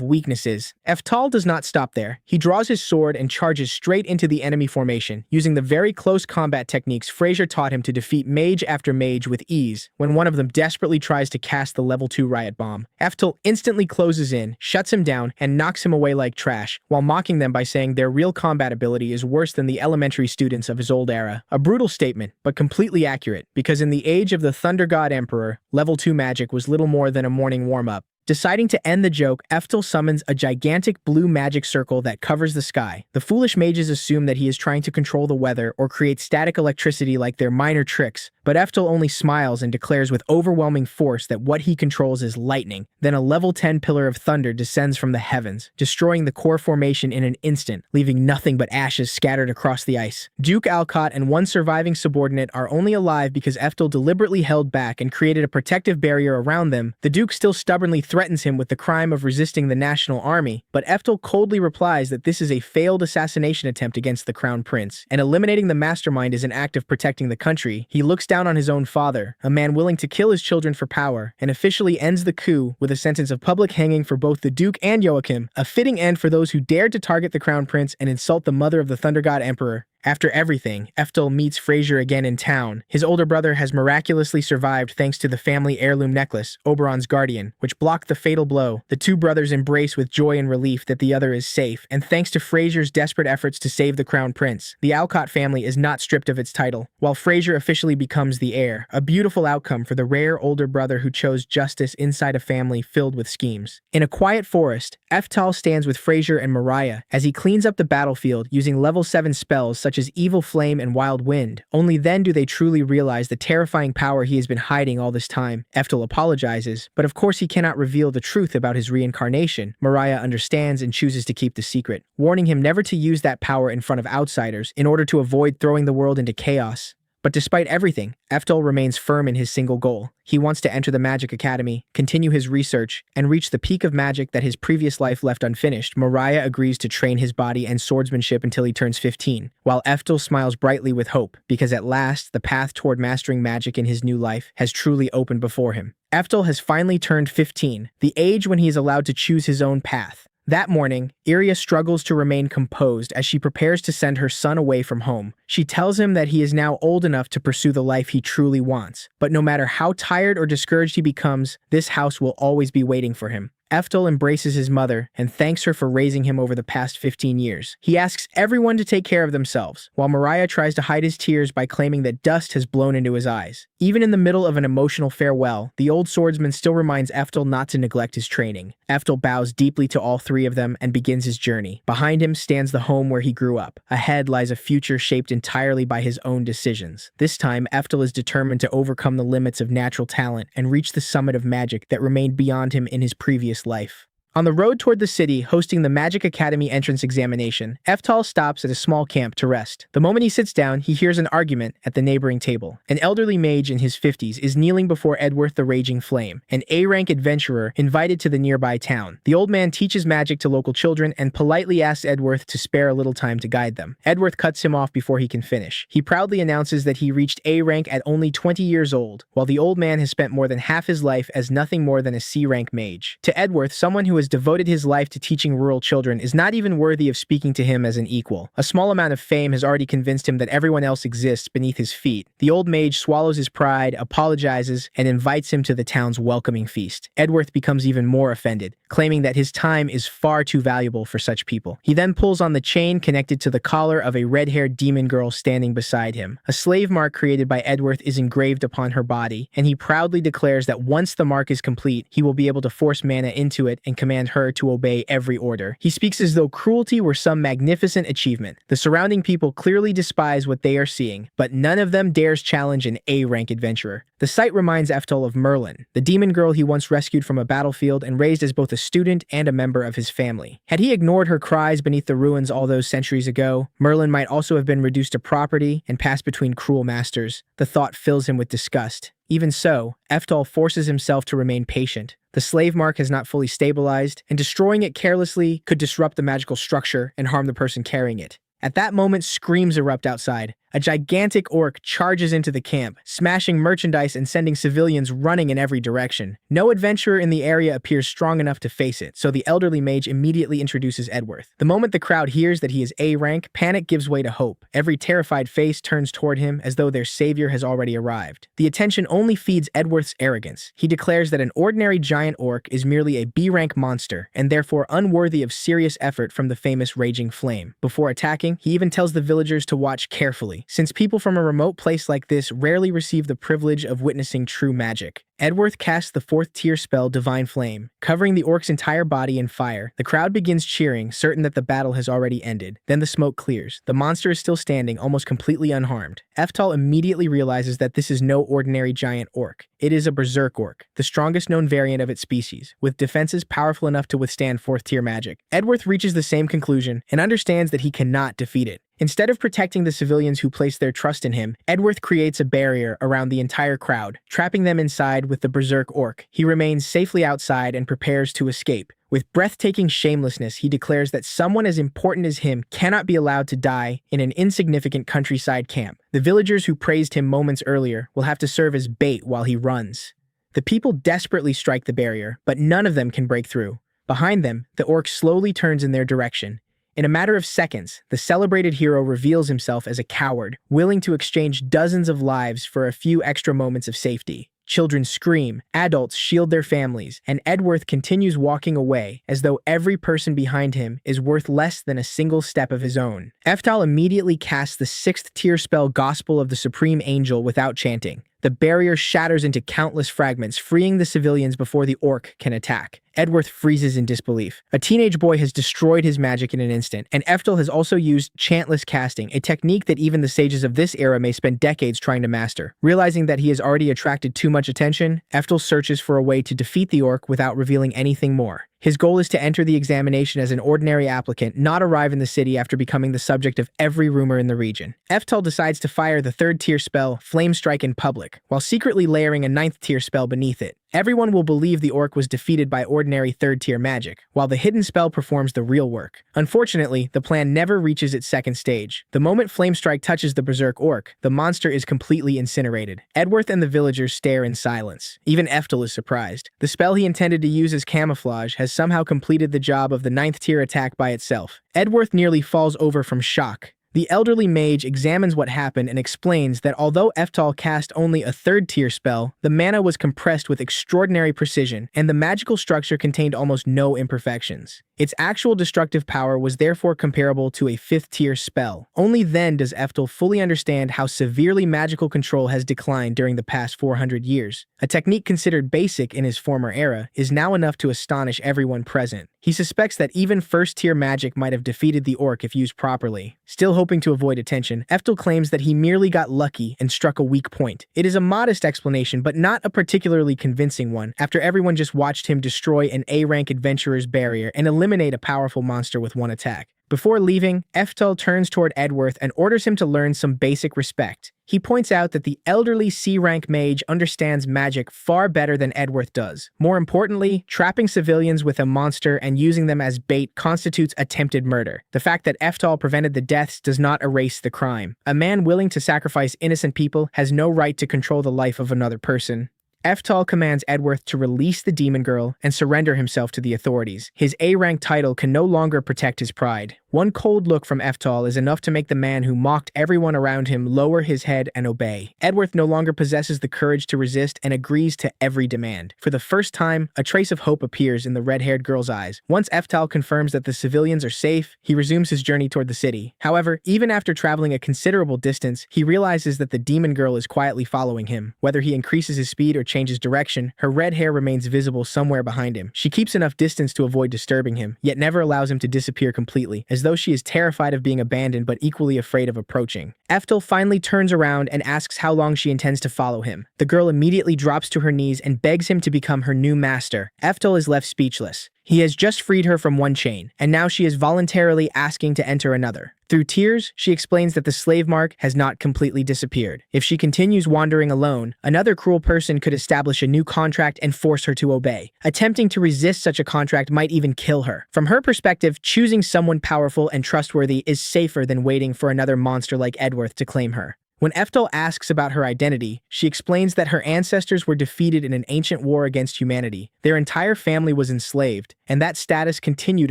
weaknesses. Eftal does not stop there. He draws his sword and charges straight into the enemy formation, using the very close combat techniques Fraser taught him to defeat mage after mage with ease, when one of them desperately tries to cast the level 2 riot bomb. Eftal instantly closes in, shuts him down, and knocks him away like trash, while mocking them by saying their real combat ability is worse than the elementary students of his old era. A brutal statement, but completely accurate, because in the age of the Thunder God Emperor, level 2 magic was little more than a morning warm-up. Deciding to end the joke, Eftal summons a gigantic blue magic circle that covers the sky. The foolish mages assume that he is trying to control the weather or create static electricity like their minor tricks, but Eftal only smiles and declares with overwhelming force that what he controls is lightning. Then a level 10 pillar of thunder descends from the heavens, destroying the core formation in an instant, leaving nothing but ashes scattered across the ice. Duke Alcott and one surviving subordinate are only alive because Eftal deliberately held back and created a protective barrier around them. The Duke still stubbornly threatens him with the crime of resisting the national army, but Eftal coldly replies that this is a failed assassination attempt against the crown prince, and eliminating the mastermind is an act of protecting the country. He looks down on his own father, a man willing to kill his children for power, and officially ends the coup with a sentence of public hanging for both the Duke and Joachim, a fitting end for those who dared to target the crown prince and insult the mother of the Thunder God Emperor. After everything, Eftal meets Fraser again in town. His older brother has miraculously survived thanks to the family heirloom necklace, Oberon's Guardian, which blocked the fatal blow. The two brothers embrace with joy and relief that the other is safe, and thanks to Fraser's desperate efforts to save the crown prince, the Alcott family is not stripped of its title, while Fraser officially becomes the heir, a beautiful outcome for the rare older brother who chose justice inside a family filled with schemes. In a quiet forest, Eftal stands with Fraser and Mariah as he cleans up the battlefield using level 7 spells such as Evil Flame and Wild Wind. Only then do they truly realize the terrifying power he has been hiding all this time. Eftal apologizes, but of course he cannot reveal the truth about his reincarnation. Mariah understands and chooses to keep the secret, warning him never to use that power in front of outsiders in order to avoid throwing the world into chaos. But despite everything, Eftal remains firm in his single goal. He wants to enter the Magic Academy, continue his research, and reach the peak of magic that his previous life left unfinished. Mariah agrees to train his body and swordsmanship until he turns 15, while Eftal smiles brightly with hope, because at last, the path toward mastering magic in his new life has truly opened before him. Eftel has finally turned 15, the age when he is allowed to choose his own path. That morning, Iria struggles to remain composed as she prepares to send her son away from home. She tells him that he is now old enough to pursue the life he truly wants, but no matter how tired or discouraged he becomes, this house will always be waiting for him. Eftel embraces his mother and thanks her for raising him over the past 15 years. He asks everyone to take care of themselves, while Mariah tries to hide his tears by claiming that dust has blown into his eyes. Even in the middle of an emotional farewell, the old swordsman still reminds Eftel not to neglect his training. Eftel bows deeply to all three of them and begins his journey. Behind him stands the home where he grew up. Ahead lies a future shaped entirely by his own decisions. This time, Eftel is determined to overcome the limits of natural talent and reach the summit of magic that remained beyond him in his previous life. On the road toward the city, hosting the Magic Academy entrance examination, Eftel stops at a small camp to rest. The moment he sits down, he hears an argument at the neighboring table. An elderly mage in his 50s is kneeling before Edworth the Raging Flame, an A-rank adventurer invited to the nearby town. The old man teaches magic to local children and politely asks Edworth to spare a little time to guide them. Edworth cuts him off before he can finish. He proudly announces that he reached A-rank at only 20 years old, while the old man has spent more than half his life as nothing more than a C-rank mage. To Edworth, someone who has devoted his life to teaching rural children is not even worthy of speaking to him as an equal. A small amount of fame has already convinced him that everyone else exists beneath his feet. The old mage swallows his pride, apologizes, and invites him to the town's welcoming feast. Edworth becomes even more offended, claiming that his time is far too valuable for such people. He then pulls on the chain connected to the collar of a red-haired demon girl standing beside him. A slave mark created by Edworth is engraved upon her body, and he proudly declares that once the mark is complete, he will be able to force mana into it and command her to obey every order. He speaks as though cruelty were some magnificent achievement. The surrounding people clearly despise what they are seeing, but none of them dares challenge an A-rank adventurer. The sight reminds Eftel of Merlin, the demon girl he once rescued from a battlefield and raised as both a student and a member of his family. Had he ignored her cries beneath the ruins all those centuries ago, Merlin might also have been reduced to property and passed between cruel masters. The thought fills him with disgust. Even so, Eftel forces himself to remain patient. The slave mark has not fully stabilized, and destroying it carelessly could disrupt the magical structure and harm the person carrying it. At that moment, screams erupt outside. A gigantic orc charges into the camp, smashing merchandise and sending civilians running in every direction. No adventurer in the area appears strong enough to face it, so the elderly mage immediately introduces Edworth. The moment the crowd hears that he is A-rank, panic gives way to hope. Every terrified face turns toward him as though their savior has already arrived. The attention only feeds Edworth's arrogance. He declares that an ordinary giant orc is merely a B-rank monster, and therefore unworthy of serious effort from the famous Raging Flame. Before attacking, he even tells the villagers to watch carefully, since people from a remote place like this rarely receive the privilege of witnessing true magic. Edworth casts the 4th tier spell Divine Flame, covering the orc's entire body in fire. The crowd begins cheering, certain that the battle has already ended. Then the smoke clears. The monster is still standing, almost completely unharmed. Eftel immediately realizes that this is no ordinary giant orc. It is a berserk orc, the strongest known variant of its species, with defenses powerful enough to withstand 4th tier magic. Edworth reaches the same conclusion and understands that he cannot defeat it. Instead of protecting the civilians who place their trust in him, Edworth creates a barrier around the entire crowd, trapping them inside with the berserk orc. He remains safely outside and prepares to escape. With breathtaking shamelessness, he declares that someone as important as him cannot be allowed to die in an insignificant countryside camp. The villagers who praised him moments earlier will have to serve as bait while he runs. The people desperately strike the barrier, but none of them can break through. Behind them, the orc slowly turns in their direction. In a matter of seconds, the celebrated hero reveals himself as a coward, willing to exchange dozens of lives for a few extra moments of safety. Children scream, adults shield their families, and Edworth continues walking away as though every person behind him is worth less than a single step of his own. Eftel immediately casts the 6th tier spell Gospel of the Supreme Angel without chanting. The barrier shatters into countless fragments, freeing the civilians before the orc can attack. Edworth freezes in disbelief. A teenage boy has destroyed his magic in an instant, and Eftel has also used chantless casting, a technique that even the sages of this era may spend decades trying to master. Realizing that he has already attracted too much attention, Eftel searches for a way to defeat the orc without revealing anything more. His goal is to enter the examination as an ordinary applicant, not arrive in the city after becoming the subject of every rumor in the region. Eftel decides to fire the 3rd tier spell, Flame Strike in public, while secretly layering a 9th tier spell beneath it. Everyone will believe the orc was defeated by ordinary third-tier magic, while the hidden spell performs the real work. Unfortunately, the plan never reaches its second stage. The moment Flamestrike touches the berserk orc, the monster is completely incinerated. Edworth and the villagers stare in silence. Even Eftel is surprised. The spell he intended to use as camouflage has somehow completed the job of the 9th-tier attack by itself. Edworth nearly falls over from shock. The elderly mage examines what happened and explains that although Eftal cast only a 3rd-tier spell, the mana was compressed with extraordinary precision, and the magical structure contained almost no imperfections. Its actual destructive power was therefore comparable to a 5th-tier spell. Only then does Eftel fully understand how severely magical control has declined during the past 400 years. A technique considered basic in his former era is now enough to astonish everyone present. He suspects that even 1st-tier magic might have defeated the orc if used properly. Still hoping to avoid attention, Eftel claims that he merely got lucky and struck a weak point. It is a modest explanation, but not a particularly convincing one, after everyone just watched him destroy an A-rank adventurer's barrier and eliminate a powerful monster with one attack. Before leaving, Eftel turns toward Edworth and orders him to learn some basic respect. He points out that the elderly C-rank mage understands magic far better than Edworth does. More importantly, trapping civilians with a monster and using them as bait constitutes attempted murder. The fact that Eftel prevented the deaths does not erase the crime. A man willing to sacrifice innocent people has no right to control the life of another person. Eftal commands Edworth to release the demon girl and surrender himself to the authorities. His A-rank title can no longer protect his pride. One cold look from Eftal is enough to make the man who mocked everyone around him lower his head and obey. Edworth no longer possesses the courage to resist and agrees to every demand. For the first time, a trace of hope appears in the red-haired girl's eyes. Once Eftal confirms that the civilians are safe, he resumes his journey toward the city. However, even after traveling a considerable distance, he realizes that the demon girl is quietly following him. Whether he increases his speed or changes direction, her red hair remains visible somewhere behind him. She keeps enough distance to avoid disturbing him, yet never allows him to disappear completely, as though she is terrified of being abandoned but equally afraid of approaching. Eftel finally turns around and asks how long she intends to follow him. The girl immediately drops to her knees and begs him to become her new master. Eftel is left speechless. He has just freed her from one chain, and now she is voluntarily asking to enter another. Through tears, she explains that the slave mark has not completely disappeared. If she continues wandering alone, another cruel person could establish a new contract and force her to obey. Attempting to resist such a contract might even kill her. From her perspective, choosing someone powerful and trustworthy is safer than waiting for another monster like Edworth to claim her. When Eftel asks about her identity, she explains that her ancestors were defeated in an ancient war against humanity. Their entire family was enslaved, and that status continued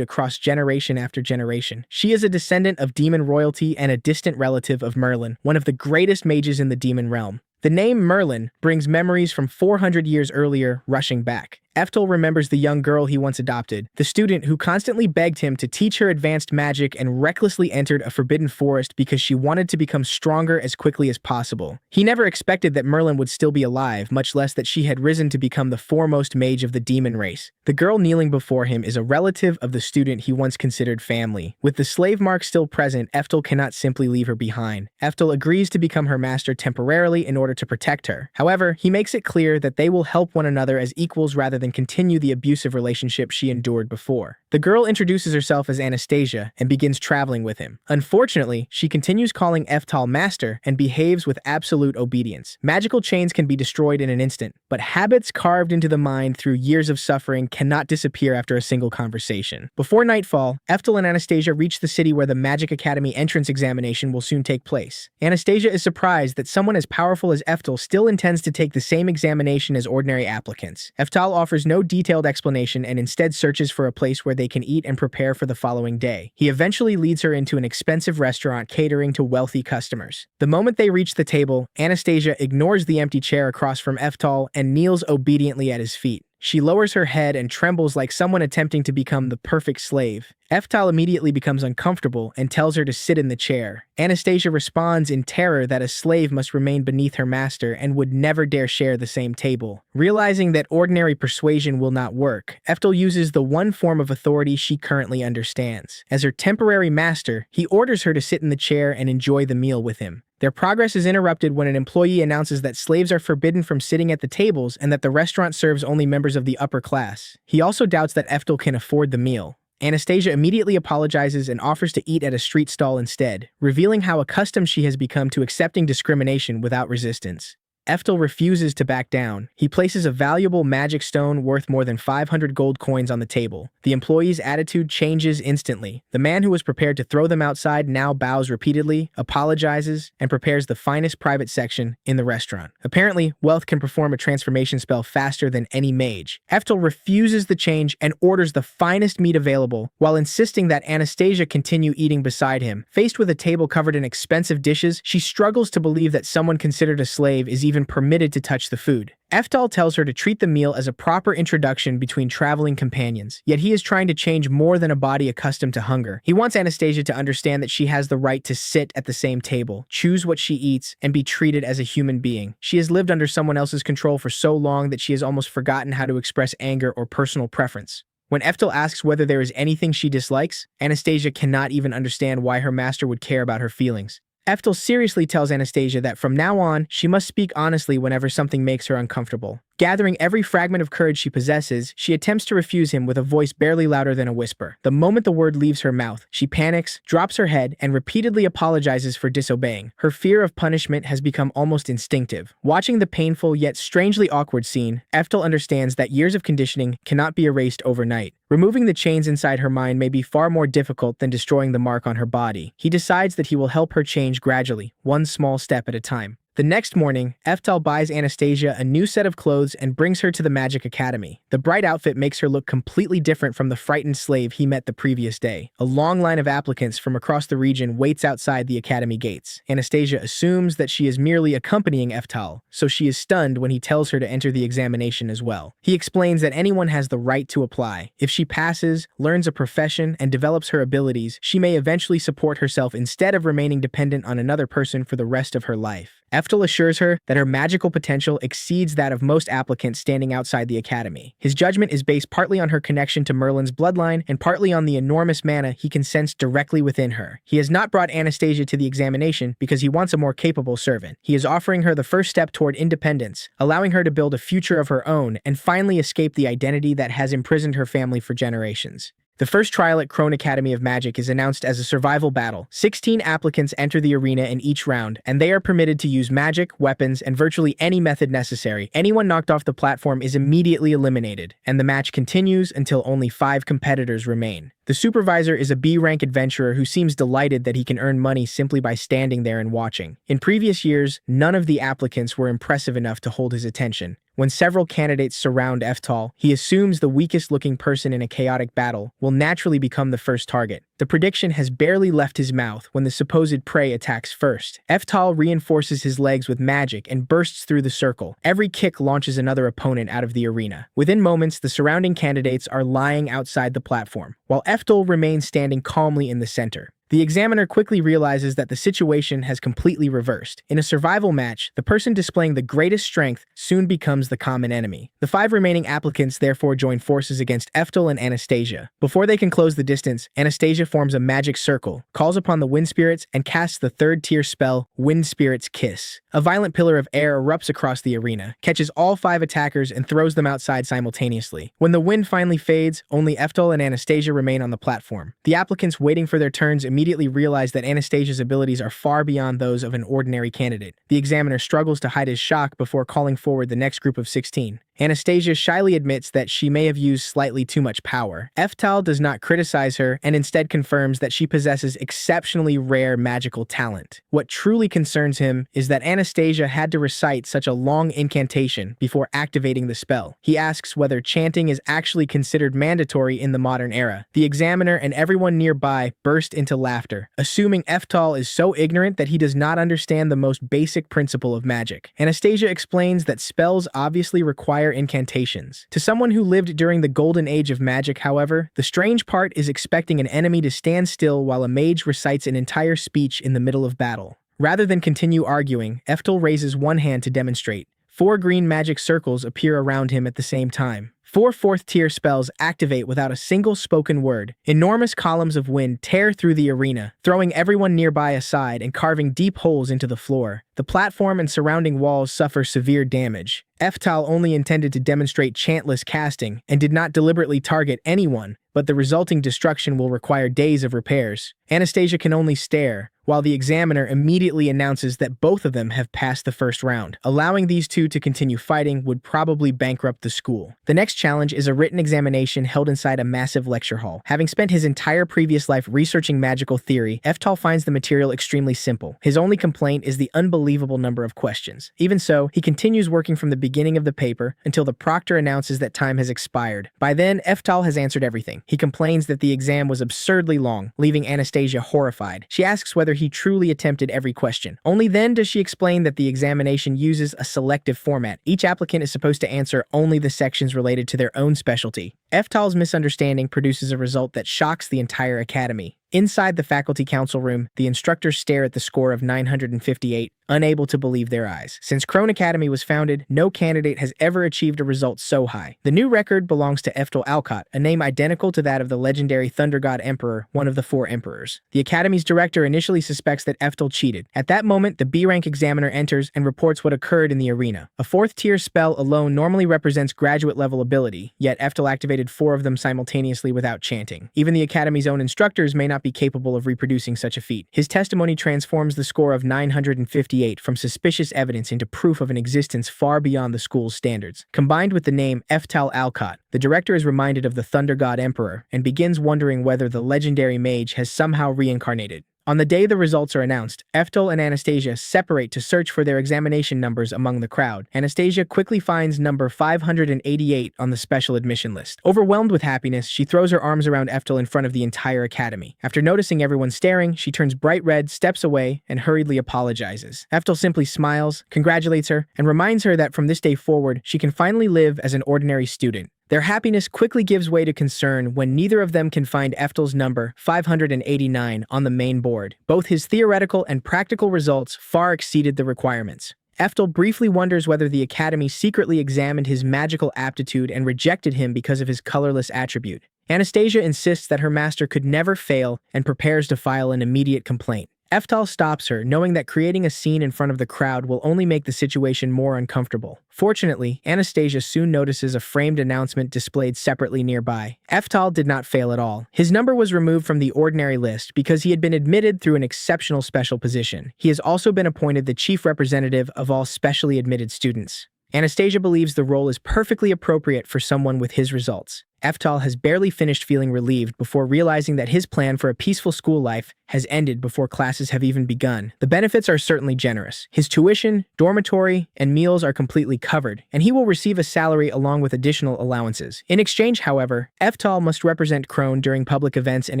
across generation after generation. She is a descendant of demon royalty and a distant relative of Merlin, one of the greatest mages in the demon realm. The name Merlin brings memories from 400 years earlier rushing back. Eftel remembers the young girl he once adopted, the student who constantly begged him to teach her advanced magic and recklessly entered a forbidden forest because she wanted to become stronger as quickly as possible. He never expected that Merlin would still be alive, much less that she had risen to become the foremost mage of the demon race. The girl kneeling before him is a relative of the student he once considered family. With the slave mark still present, Eftel cannot simply leave her behind. Eftel agrees to become her master temporarily in order to protect her. However, he makes it clear that they will help one another as equals rather than continue the abusive relationship she endured before. The girl introduces herself as Anastasia and begins traveling with him. Unfortunately, she continues calling Eftal master and behaves with absolute obedience. Magical chains can be destroyed in an instant, but habits carved into the mind through years of suffering cannot disappear after a single conversation. Before nightfall, Eftal and Anastasia reach the city where the Magic Academy entrance examination will soon take place. Anastasia is surprised that someone as powerful as Eftal still intends to take the same examination as ordinary applicants. Eftal offers no detailed explanation and instead searches for a place where they can eat and prepare for the following day. He eventually leads her into an expensive restaurant catering to wealthy customers. The moment they reach the table, Anastasia ignores the empty chair across from Eftal and kneels obediently at his feet. She lowers her head and trembles like someone attempting to become the perfect slave. Eftal immediately becomes uncomfortable and tells her to sit in the chair. Anastasia responds in terror that a slave must remain beneath her master and would never dare share the same table. Realizing that ordinary persuasion will not work, Eftal uses the one form of authority she currently understands. As her temporary master, he orders her to sit in the chair and enjoy the meal with him. Their progress is interrupted when an employee announces that slaves are forbidden from sitting at the tables and that the restaurant serves only members of the upper class. He also doubts that Eftal can afford the meal. Anastasia immediately apologizes and offers to eat at a street stall instead, revealing how accustomed she has become to accepting discrimination without resistance. Eftel refuses to back down. He places a valuable magic stone worth more than 500 gold coins on the table. The employee's attitude changes instantly. The man who was prepared to throw them outside now bows repeatedly, apologizes, and prepares the finest private section in the restaurant. Apparently, Wealth can perform a transformation spell faster than any mage. Eftel refuses the change and orders the finest meat available, while insisting that Anastasia continue eating beside him. Faced with a table covered in expensive dishes, she struggles to believe that someone considered a slave is even permitted to touch the food. Eftel tells her to treat the meal as a proper introduction between traveling companions, yet he is trying to change more than a body accustomed to hunger. He wants Anastasia to understand that she has the right to sit at the same table, choose what she eats, and be treated as a human being. She has lived under someone else's control for so long that she has almost forgotten how to express anger or personal preference. When Eftel asks whether there is anything she dislikes, Anastasia cannot even understand why her master would care about her feelings. Eftel seriously tells Anastasia that from now on, she must speak honestly whenever something makes her uncomfortable. Gathering every fragment of courage she possesses, she attempts to refuse him with a voice barely louder than a whisper. The moment the word leaves her mouth, she panics, drops her head, and repeatedly apologizes for disobeying. Her fear of punishment has become almost instinctive. Watching the painful yet strangely awkward scene, Eftel understands that years of conditioning cannot be erased overnight. Removing the chains inside her mind may be far more difficult than destroying the mark on her body. He decides that he will help her change gradually, one small step at a time. The next morning, Eftel buys Anastasia a new set of clothes and brings her to the Magic Academy. The bright outfit makes her look completely different from the frightened slave he met the previous day. A long line of applicants from across the region waits outside the academy gates. Anastasia assumes that she is merely accompanying Eftel, so she is stunned when he tells her to enter the examination as well. He explains that anyone has the right to apply. If she passes, learns a profession, and develops her abilities, she may eventually support herself instead of remaining dependent on another person for the rest of her life. Eftel assures her that her magical potential exceeds that of most applicants standing outside the academy. His judgment is based partly on her connection to Merlin's bloodline and partly on the enormous mana he can sense directly within her. He has not brought Anastasia to the examination because he wants a more capable servant. He is offering her the first step toward independence, allowing her to build a future of her own and finally escape the identity that has imprisoned her family for generations. The first trial at Krone Academy of Magic is announced as a survival battle. 16 applicants enter the arena in each round, and they are permitted to use magic, weapons, and virtually any method necessary. Anyone knocked off the platform is immediately eliminated, and the match continues until only 5 competitors remain. The supervisor is a B-rank adventurer who seems delighted that he can earn money simply by standing there and watching. In previous years, none of the applicants were impressive enough to hold his attention. When several candidates surround Eftel, he assumes the weakest-looking person in a chaotic battle will naturally become the first target. The prediction has barely left his mouth when the supposed prey attacks first. Eftel reinforces his legs with magic and bursts through the circle. Every kick launches another opponent out of the arena. Within moments, the surrounding candidates are lying outside the platform, while Eftel remains standing calmly in the center. The examiner quickly realizes that the situation has completely reversed. In a survival match, the person displaying the greatest strength soon becomes the common enemy. The 5 remaining applicants therefore join forces against Eftel and Anastasia. Before they can close the distance, Anastasia forms a magic circle, calls upon the wind spirits, and casts the 3rd-tier spell, Wind Spirit's Kiss. A violent pillar of air erupts across the arena, catches all 5 attackers, and throws them outside simultaneously. When the wind finally fades, only Eftel and Anastasia remain on the platform. The applicants waiting for their turns immediately realize that Anastasia's abilities are far beyond those of an ordinary candidate. The examiner struggles to hide his shock before calling forward the next group of 16. Anastasia shyly admits that she may have used slightly too much power. Eftel does not criticize her and instead confirms that she possesses exceptionally rare magical talent. What truly concerns him is that Anastasia had to recite such a long incantation before activating the spell. He asks whether chanting is actually considered mandatory in the modern era. The examiner and everyone nearby burst into laughter, assuming Eftel is so ignorant that he does not understand the most basic principle of magic. Anastasia explains that spells obviously require incantations. To someone who lived during the golden age of magic, however, the strange part is expecting an enemy to stand still while a mage recites an entire speech in the middle of battle. Rather than continue arguing, Eftel raises one hand to demonstrate. 4 green magic circles appear around him at the same time. 4 4th-tier spells activate without a single spoken word. Enormous columns of wind tear through the arena, throwing everyone nearby aside and carving deep holes into the floor. The platform and surrounding walls suffer severe damage. Eftal only intended to demonstrate chantless casting and did not deliberately target anyone, but the resulting destruction will require days of repairs. Anastasia can only stare, while the examiner immediately announces that both of them have passed the first round. Allowing these two to continue fighting would probably bankrupt the school. The next challenge is a written examination held inside a massive lecture hall. Having spent his entire previous life researching magical theory, Eftal finds the material extremely simple. His only complaint is the unbelievable number of questions. Even so, he continues working from the beginning of the paper until the proctor announces that time has expired. By then, Eftal has answered everything. He complains that the exam was absurdly long, leaving Anastasia horrified. She asks whether he truly attempted every question. Only then does she explain that the examination uses a selective format. Each applicant is supposed to answer only the sections related to their own specialty. Eftal's misunderstanding produces a result that shocks the entire academy. Inside the faculty council room, the instructors stare at the score of 958, unable to believe their eyes. Since Krone Academy was founded, no candidate has ever achieved a result so high. The new record belongs to Eftal Alcott, a name identical to that of the legendary Thunder God Emperor, one of the 4 emperors. The academy's director initially suspects that Eftal cheated. At that moment, the B-rank examiner enters and reports what occurred in the arena. A 4th-tier spell alone normally represents graduate-level ability, yet Eftal activated 4 of them simultaneously without chanting. Even the academy's own instructors may not be capable of reproducing such a feat. His testimony transforms the score of 958 from suspicious evidence into proof of an existence far beyond the school's standards. Combined with the name Eftal Alcott, the director is reminded of the Thunder God Emperor and begins wondering whether the legendary mage has somehow reincarnated. On the day the results are announced, Eftal and Anastasia separate to search for their examination numbers among the crowd. Anastasia quickly finds number 588 on the special admission list. Overwhelmed with happiness, she throws her arms around Eftal in front of the entire academy. After noticing everyone staring, she turns bright red, steps away, and hurriedly apologizes. Eftal simply smiles, congratulates her, and reminds her that from this day forward, she can finally live as an ordinary student. Their happiness quickly gives way to concern when neither of them can find Eftal's number, 589, on the main board. Both his theoretical and practical results far exceeded the requirements. Eftal briefly wonders whether the academy secretly examined his magical aptitude and rejected him because of his colorless attribute. Anastasia insists that her master could never fail and prepares to file an immediate complaint. Eftal stops her, knowing that creating a scene in front of the crowd will only make the situation more uncomfortable. Fortunately, Anastasia soon notices a framed announcement displayed separately nearby. Eftal did not fail at all. His number was removed from the ordinary list because he had been admitted through an exceptional special position. He has also been appointed the chief representative of all specially admitted students. Anastasia believes the role is perfectly appropriate for someone with his results. Eftal has barely finished feeling relieved before realizing that his plan for a peaceful school life has ended before classes have even begun. The benefits are certainly generous. His tuition, dormitory, and meals are completely covered, and he will receive a salary along with additional allowances. In exchange, however, Eftal must represent Krone during public events and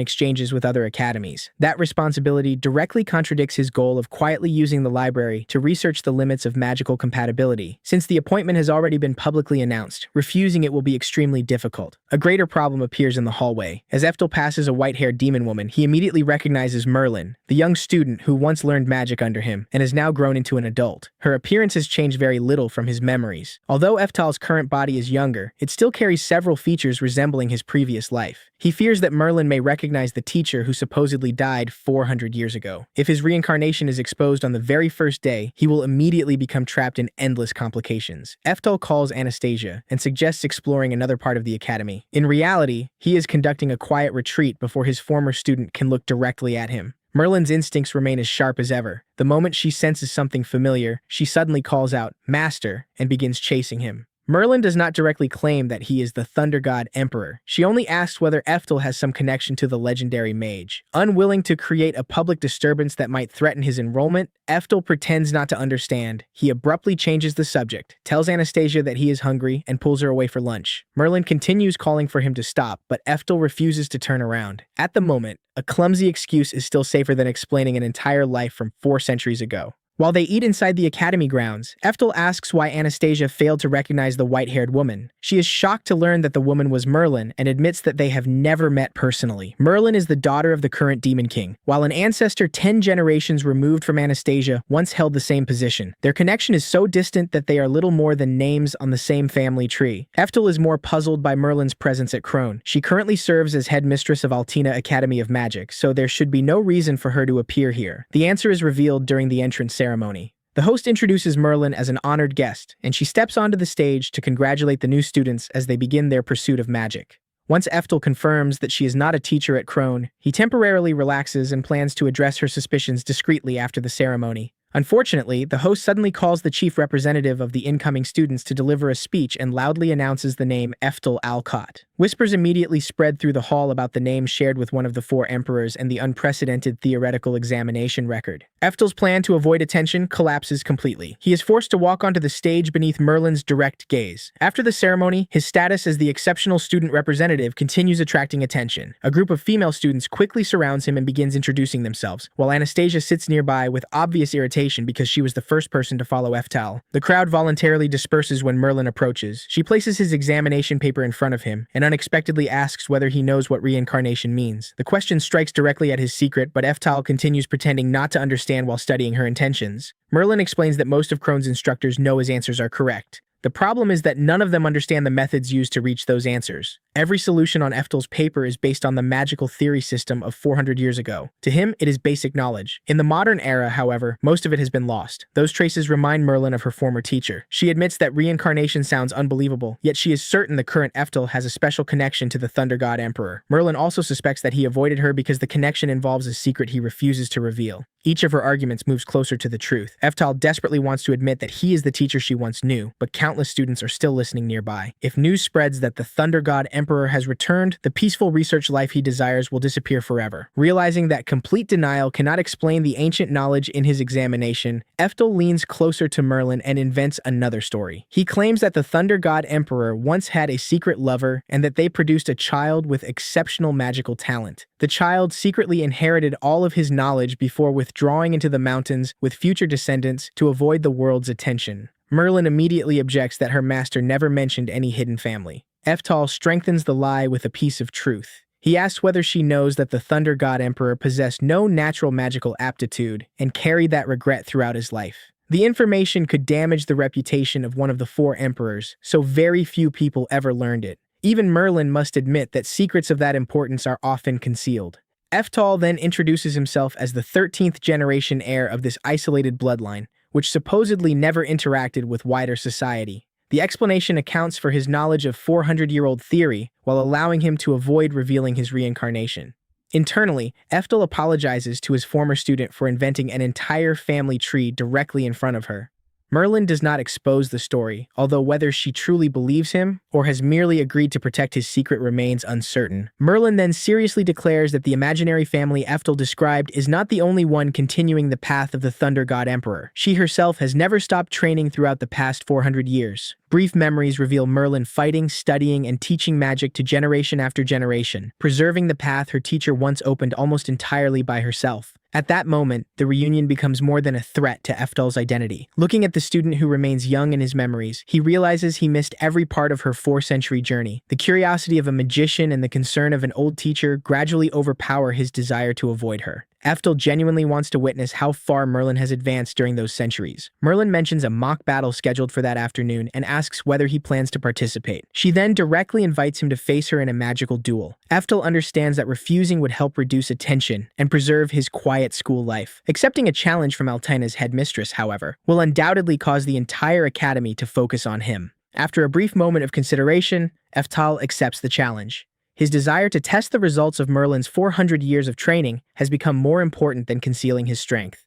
exchanges with other academies. That responsibility directly contradicts his goal of quietly using the library to research the limits of magical compatibility. Since the appointment has already been publicly announced, refusing it will be extremely difficult. A greater problem appears in the hallway. As Eftal passes a white-haired demon woman, he immediately recognizes Merlin, the young student who once learned magic under him and has now grown into an adult. Her appearance has changed very little from his memories. Although Eftal's current body is younger, it still carries several features resembling his previous life. He fears that Merlin may recognize the teacher who supposedly died 400 years ago. If his reincarnation is exposed on the very first day, he will immediately become trapped in endless complications. Eftal calls Anastasia and suggests exploring another part of the academy. In reality, he is conducting a quiet retreat before his former student can look directly at him. Merlin's instincts remain as sharp as ever. The moment she senses something familiar, she suddenly calls out, "Master," and begins chasing him. Merlin does not directly claim that he is the Thunder God Emperor. She only asks whether Eftal has some connection to the legendary mage. Unwilling to create a public disturbance that might threaten his enrollment, Eftal pretends not to understand. He abruptly changes the subject, tells Anastasia that he is hungry, and pulls her away for lunch. Merlin continues calling for him to stop, but Eftal refuses to turn around. At the moment, a clumsy excuse is still safer than explaining an entire life from 4 centuries ago. While they eat inside the academy grounds, Eftal asks why Anastasia failed to recognize the white-haired woman. She is shocked to learn that the woman was Merlin and admits that they have never met personally. Merlin is the daughter of the current Demon King, while an ancestor 10 generations removed from Anastasia once held the same position. Their connection is so distant that they are little more than names on the same family tree. Eftal is more puzzled by Merlin's presence at Krone. She currently serves as headmistress of Altina Academy of Magic, so there should be no reason for her to appear here. The answer is revealed during the entrance ceremony. The host introduces Merlin as an honored guest, and she steps onto the stage to congratulate the new students as they begin their pursuit of magic. Once Eftel confirms that she is not a teacher at Krone, he temporarily relaxes and plans to address her suspicions discreetly after the ceremony. Unfortunately, the host suddenly calls the chief representative of the incoming students to deliver a speech and loudly announces the name Eftel Alcott. Whispers immediately spread through the hall about the name shared with one of the 4 emperors and the unprecedented theoretical examination record. Eftel's plan to avoid attention collapses completely. He is forced to walk onto the stage beneath Merlin's direct gaze. After the ceremony, his status as the exceptional student representative continues attracting attention. A group of female students quickly surrounds him and begins introducing themselves, while Anastasia sits nearby with obvious irritation because she was the first person to follow Eftel. The crowd voluntarily disperses when Merlin approaches. She places his examination paper in front of him and unexpectedly asks whether he knows what reincarnation means. The question strikes directly at his secret, but Eftel continues pretending not to understand while studying her intentions. Merlin explains that most of Krone's instructors know his answers are correct. The problem is that none of them understand the methods used to reach those answers. Every solution on Eftel's paper is based on the magical theory system of 400 years ago. To him, it is basic knowledge. In the modern era, however, most of it has been lost. Those traces remind Merlin of her former teacher. She admits that reincarnation sounds unbelievable, yet she is certain the current Eftel has a special connection to the Thunder God Emperor. Merlin also suspects that he avoided her because the connection involves a secret he refuses to reveal. Each of her arguments moves closer to the truth. Eftel desperately wants to admit that he is the teacher she once knew, but countless students are still listening nearby. If news spreads that the Thunder God Emperor has returned, the peaceful research life he desires will disappear forever. Realizing that complete denial cannot explain the ancient knowledge in his examination, Eftel leans closer to Merlin and invents another story. He claims that the Thunder God Emperor once had a secret lover and that they produced a child with exceptional magical talent. The child secretly inherited all of his knowledge before withdrawing into the mountains with future descendants to avoid the world's attention. Merlin immediately objects that her master never mentioned any hidden family. Eftel strengthens the lie with a piece of truth. He asks whether she knows that the Thunder God Emperor possessed no natural magical aptitude and carried that regret throughout his life. The information could damage the reputation of one of the 4 emperors, so very few people ever learned it. Even Merlin must admit that secrets of that importance are often concealed. Eftel then introduces himself as the 13th generation heir of this isolated bloodline, which supposedly never interacted with wider society. The explanation accounts for his knowledge of 400-year-old theory while allowing him to avoid revealing his reincarnation. Internally, Eftel apologizes to his former student for inventing an entire family tree directly in front of her. Merlin does not expose the story, although whether she truly believes him or has merely agreed to protect his secret remains uncertain. Merlin then seriously declares that the imaginary family Eftel described is not the only one continuing the path of the Thunder God Emperor. She herself has never stopped training throughout the past 400 years. Brief memories reveal Merlin fighting, studying, and teaching magic to generation after generation, preserving the path her teacher once opened almost entirely by herself. At that moment, the reunion becomes more than a threat to Eftel's identity. Looking at the student who remains young in his memories, he realizes he missed every part of her 4-century journey. The curiosity of a magician and the concern of an old teacher gradually overpower his desire to avoid her. Eftel genuinely wants to witness how far Merlin has advanced during those centuries. Merlin mentions a mock battle scheduled for that afternoon and asks whether he plans to participate. She then directly invites him to face her in a magical duel. Eftel understands that refusing would help reduce attention and preserve his quiet school life. Accepting a challenge from Altina's headmistress, however, will undoubtedly cause the entire academy to focus on him. After a brief moment of consideration, Eftel accepts the challenge. His desire to test the results of Merlin's 400 years of training has become more important than concealing his strength.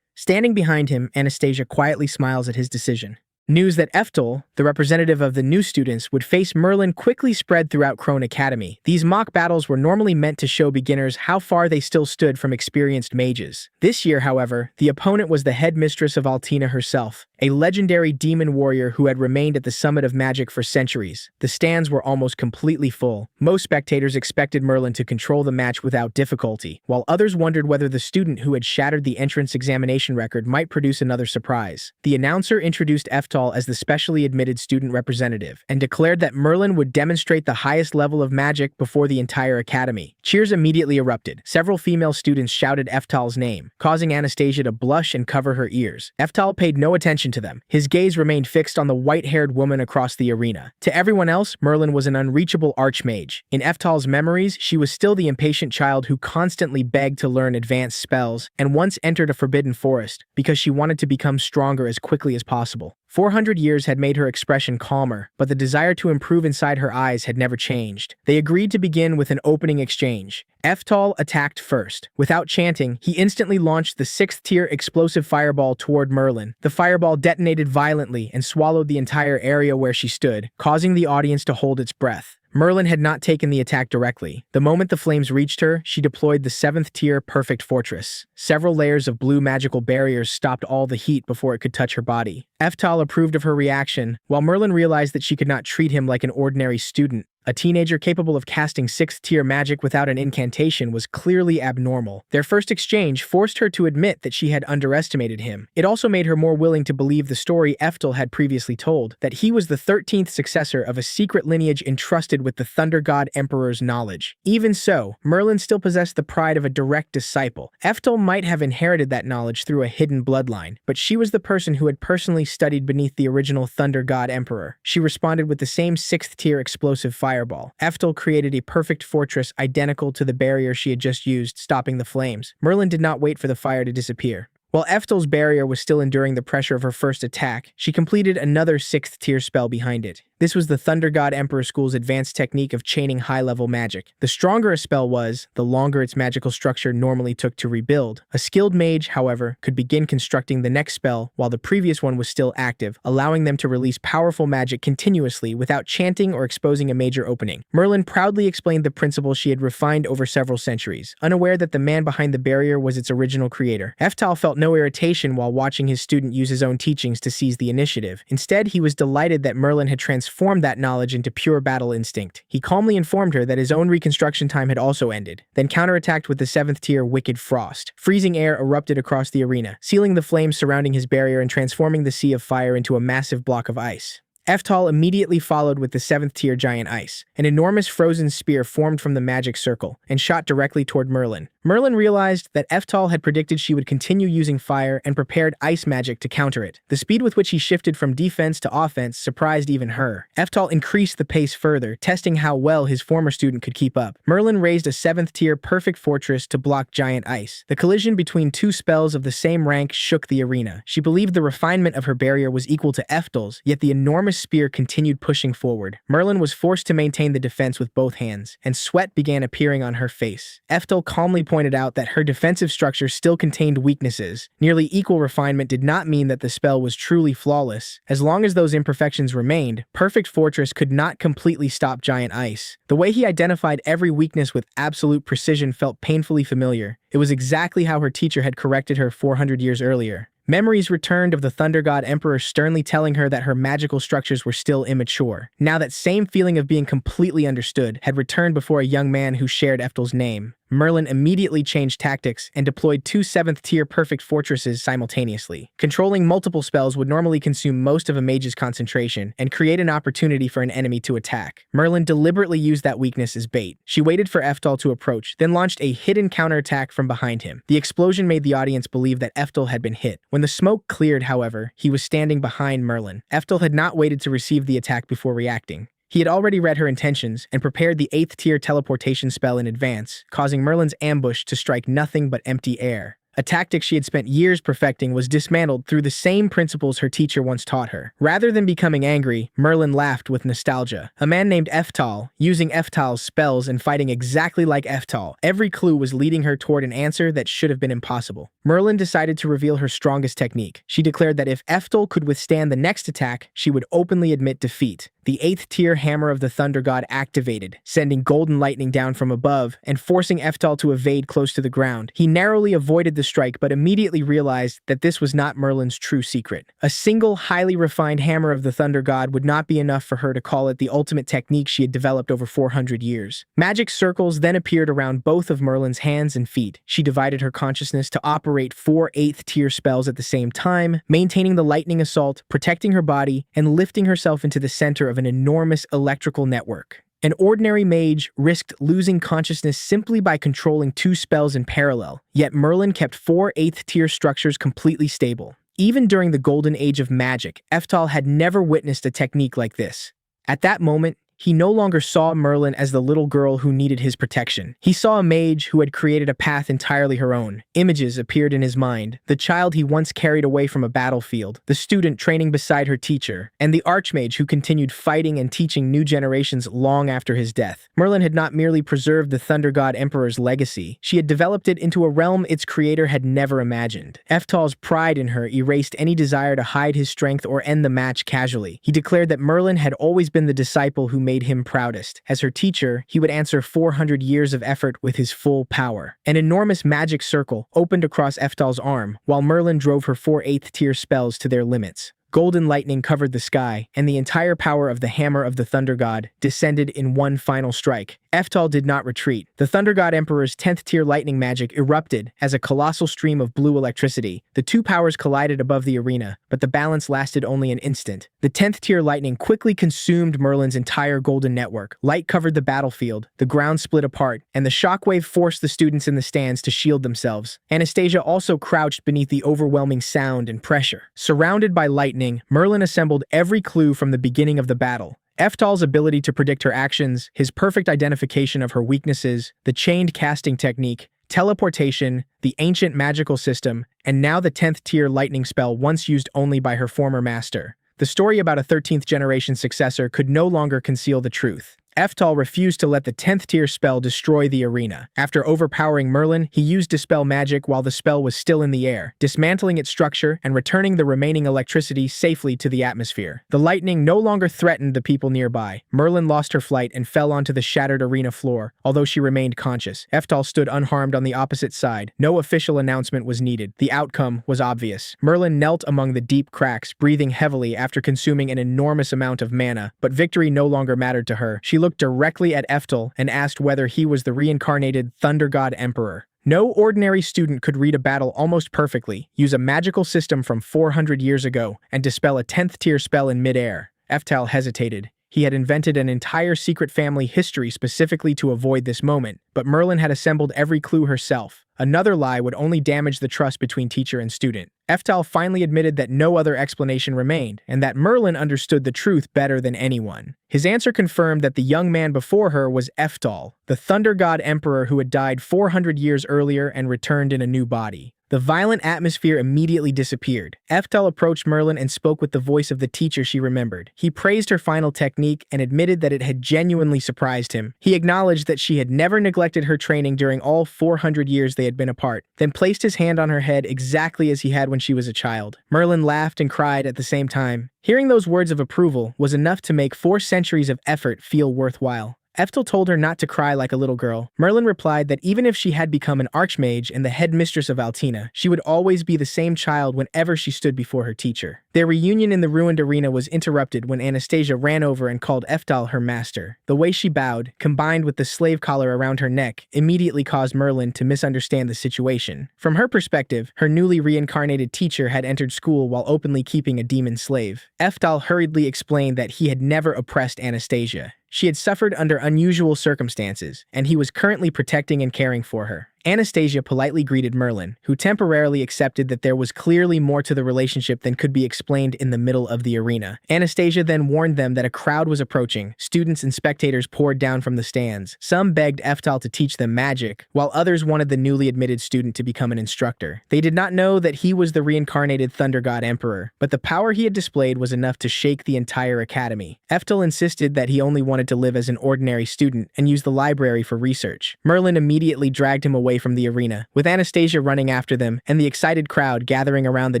Standing behind him, Anastasia quietly smiles at his decision. News that Eftel, the representative of the new students, would face Merlin quickly spread throughout Krone Academy. These mock battles were normally meant to show beginners how far they still stood from experienced mages. This year, however, the opponent was the headmistress of Altina herself, a legendary demon warrior who had remained at the summit of magic for centuries. The stands were almost completely full. Most spectators expected Merlin to control the match without difficulty, while others wondered whether the student who had shattered the entrance examination record might produce another surprise. The announcer introduced Eftel Eftal as the specially admitted student representative, and declared that Merlin would demonstrate the highest level of magic before the entire academy. Cheers immediately erupted. Several female students shouted Eftal's name, causing Anastasia to blush and cover her ears. Eftal paid no attention to them. His gaze remained fixed on the white-haired woman across the arena. To everyone else, Merlin was an unreachable archmage. In Eftal's memories, she was still the impatient child who constantly begged to learn advanced spells, and once entered a forbidden forest because she wanted to become stronger as quickly as possible. 400 years had made her expression calmer, but the desire to improve inside her eyes had never changed. They agreed to begin with an opening exchange. Eftal attacked first. Without chanting, he instantly launched the 6th-tier explosive fireball toward Merlin. The fireball detonated violently and swallowed the entire area where she stood, causing the audience to hold its breath. Merlin had not taken the attack directly. The moment the flames reached her, she deployed the 7th-tier Perfect Fortress. Several layers of blue magical barriers stopped all the heat before it could touch her body. Eftal approved of her reaction, while Merlin realized that she could not treat him like an ordinary student. A teenager capable of casting 6th-tier magic without an incantation was clearly abnormal. Their first exchange forced her to admit that she had underestimated him. It also made her more willing to believe the story Eftal had previously told, that he was the 13th successor of a secret lineage entrusted with the Thunder God Emperor's knowledge. Even so, Merlin still possessed the pride of a direct disciple. Eftal might have inherited that knowledge through a hidden bloodline, but she was the person who had personally studied beneath the original Thunder God Emperor. She responded with the same 6th-tier explosive fireball. Eftal created a perfect fortress identical to the barrier she had just used, stopping the flames. Merlin did not wait for the fire to disappear. While Eftal's barrier was still enduring the pressure of her first attack, she completed another 6th-tier spell behind it. This was the Thunder God Emperor School's advanced technique of chaining high-level magic. The stronger a spell was, the longer its magical structure normally took to rebuild. A skilled mage, however, could begin constructing the next spell while the previous one was still active, allowing them to release powerful magic continuously without chanting or exposing a major opening. Merlin proudly explained the principle she had refined over several centuries, unaware that the man behind the barrier was its original creator. Eftal felt no irritation while watching his student use his own teachings to seize the initiative. Instead, he was delighted that Merlin had transformed that knowledge into pure battle instinct. He calmly informed her that his own reconstruction time had also ended, then counterattacked with the 7th-tier Wicked Frost. Freezing air erupted across the arena, sealing the flames surrounding his barrier and transforming the sea of fire into a massive block of ice. Eftal immediately followed with the 7th-tier Giant Ice. An enormous frozen spear formed from the magic circle and shot directly toward Merlin. Merlin realized that Eftal had predicted she would continue using fire and prepared ice magic to counter it. The speed with which he shifted from defense to offense surprised even her. Eftal increased the pace further, testing how well his former student could keep up. Merlin raised a 7th-tier Perfect Fortress to block Giant Ice. The collision between two spells of the same rank shook the arena. She believed the refinement of her barrier was equal to Eftal's, yet the enormous spear continued pushing forward. Merlin was forced to maintain the defense with both hands, and sweat began appearing on her face. Eftal calmly pointed out that her defensive structure still contained weaknesses. Nearly equal refinement did not mean that the spell was truly flawless. As long as those imperfections remained, Perfect Fortress could not completely stop Giant Ice. The way he identified every weakness with absolute precision felt painfully familiar. It was exactly how her teacher had corrected her 400 years earlier. Memories returned of the Thunder God Emperor sternly telling her that her magical structures were still immature. Now that same feeling of being completely understood had returned before a young man who shared Eftal's name. Merlin immediately changed tactics and deployed two 7th-tier Perfect Fortresses simultaneously. Controlling multiple spells would normally consume most of a mage's concentration and create an opportunity for an enemy to attack. Merlin deliberately used that weakness as bait. She waited for Eftal to approach, then launched a hidden counterattack from behind him. The explosion made the audience believe that Eftal had been hit. When the smoke cleared, however, he was standing behind Merlin. Eftal had not waited to receive the attack before reacting. He had already read her intentions and prepared the 8th-tier teleportation spell in advance, causing Merlin's ambush to strike nothing but empty air. A tactic she had spent years perfecting was dismantled through the same principles her teacher once taught her. Rather than becoming angry, Merlin laughed with nostalgia. A man named Eftal, using Eftal's spells and fighting exactly like Eftal, every clue was leading her toward an answer that should have been impossible. Merlin decided to reveal her strongest technique. She declared that if Eftal could withstand the next attack, she would openly admit defeat. The 8th tier hammer of the Thunder God activated, sending golden lightning down from above and forcing Eftal to evade close to the ground. He narrowly avoided the strike but immediately realized that this was not Merlin's true secret. A single, highly refined hammer of the Thunder God would not be enough for her to call it the ultimate technique she had developed over 400 years. Magic circles then appeared around both of Merlin's hands and feet. She divided her consciousness to operate 4 8th tier spells at the same time, maintaining the lightning assault, protecting her body, and lifting herself into the center of an enormous electrical network. An ordinary mage risked losing consciousness simply by controlling 2 spells in parallel, yet Merlin kept 4 8th tier structures completely stable. Even during the golden age of magic, Eftal had never witnessed a technique like this. At that moment, he no longer saw Merlin as the little girl who needed his protection. He saw a mage who had created a path entirely her own. Images appeared in his mind: the child he once carried away from a battlefield, the student training beside her teacher, and the archmage who continued fighting and teaching new generations long after his death. Merlin had not merely preserved the Thunder God Emperor's legacy, she had developed it into a realm its creator had never imagined. Eftal's pride in her erased any desire to hide his strength or end the match casually. He declared that Merlin had always been the disciple who made him proudest. As her teacher, he would answer 400 years of effort with his full power. An enormous magic circle opened across Eftal's arm, while Merlin drove her 4 8th tier spells to their limits. Golden lightning covered the sky, and the entire power of the hammer of the Thunder God descended in one final strike. Eftal did not retreat. The Thunder God Emperor's 10th tier lightning magic erupted as a colossal stream of blue electricity. The 2 powers collided above the arena, but the balance lasted only an instant. The 10th tier lightning quickly consumed Merlin's entire golden network. Light covered the battlefield, the ground split apart, and the shockwave forced the students in the stands to shield themselves. Anastasia also crouched beneath the overwhelming sound and pressure. Surrounded by lightning, Merlin assembled every clue from the beginning of the battle. Eftal's ability to predict her actions, his perfect identification of her weaknesses, the chained casting technique, teleportation, the ancient magical system, and now the 10th tier lightning spell once used only by her former master. The story about a 13th generation successor could no longer conceal the truth. Eftal refused to let the 10th tier spell destroy the arena. After overpowering Merlin, he used Dispel Magic while the spell was still in the air, dismantling its structure and returning the remaining electricity safely to the atmosphere. The lightning no longer threatened the people nearby. Merlin lost her flight and fell onto the shattered arena floor, although she remained conscious. Eftal stood unharmed on the opposite side. No official announcement was needed. The outcome was obvious. Merlin knelt among the deep cracks, breathing heavily after consuming an enormous amount of mana, but victory no longer mattered to her. She looked directly at Eftal and asked whether he was the reincarnated Thunder God Emperor. No ordinary student could read a battle almost perfectly, use a magical system from 400 years ago, and dispel a 10th tier spell in midair. Eftal hesitated. He had invented an entire secret family history specifically to avoid this moment, but Merlin had assembled every clue herself. Another lie would only damage the trust between teacher and student. Eftal finally admitted that no other explanation remained, and that Merlin understood the truth better than anyone. His answer confirmed that the young man before her was Eftal, the Thunder God Emperor who had died 400 years earlier and returned in a new body. The violent atmosphere immediately disappeared. Eftal approached Merlin and spoke with the voice of the teacher she remembered. He praised her final technique and admitted that it had genuinely surprised him. He acknowledged that she had never neglected her training during all 400 years they had been apart, then placed his hand on her head exactly as he had when she was a child. Merlin laughed and cried at the same time. Hearing those words of approval was enough to make 4 centuries of effort feel worthwhile. Eftal told her not to cry like a little girl. Merlin replied that even if she had become an archmage and the headmistress of Altina, she would always be the same child whenever she stood before her teacher. Their reunion in the ruined arena was interrupted when Anastasia ran over and called Eftal her master. The way she bowed, combined with the slave collar around her neck, immediately caused Merlin to misunderstand the situation. From her perspective, her newly reincarnated teacher had entered school while openly keeping a demon slave. Eftal hurriedly explained that he had never oppressed Anastasia. She had suffered under unusual circumstances, and he was currently protecting and caring for her. Anastasia politely greeted Merlin, who temporarily accepted that there was clearly more to the relationship than could be explained in the middle of the arena. Anastasia then warned them that a crowd was approaching. Students and spectators poured down from the stands. Some begged Eftal to teach them magic, while others wanted the newly admitted student to become an instructor. They did not know that he was the reincarnated Thunder God Emperor, but the power he had displayed was enough to shake the entire academy. Eftal insisted that he only wanted to live as an ordinary student and use the library for research. Merlin immediately dragged him away away from the arena, with Anastasia running after them and the excited crowd gathering around the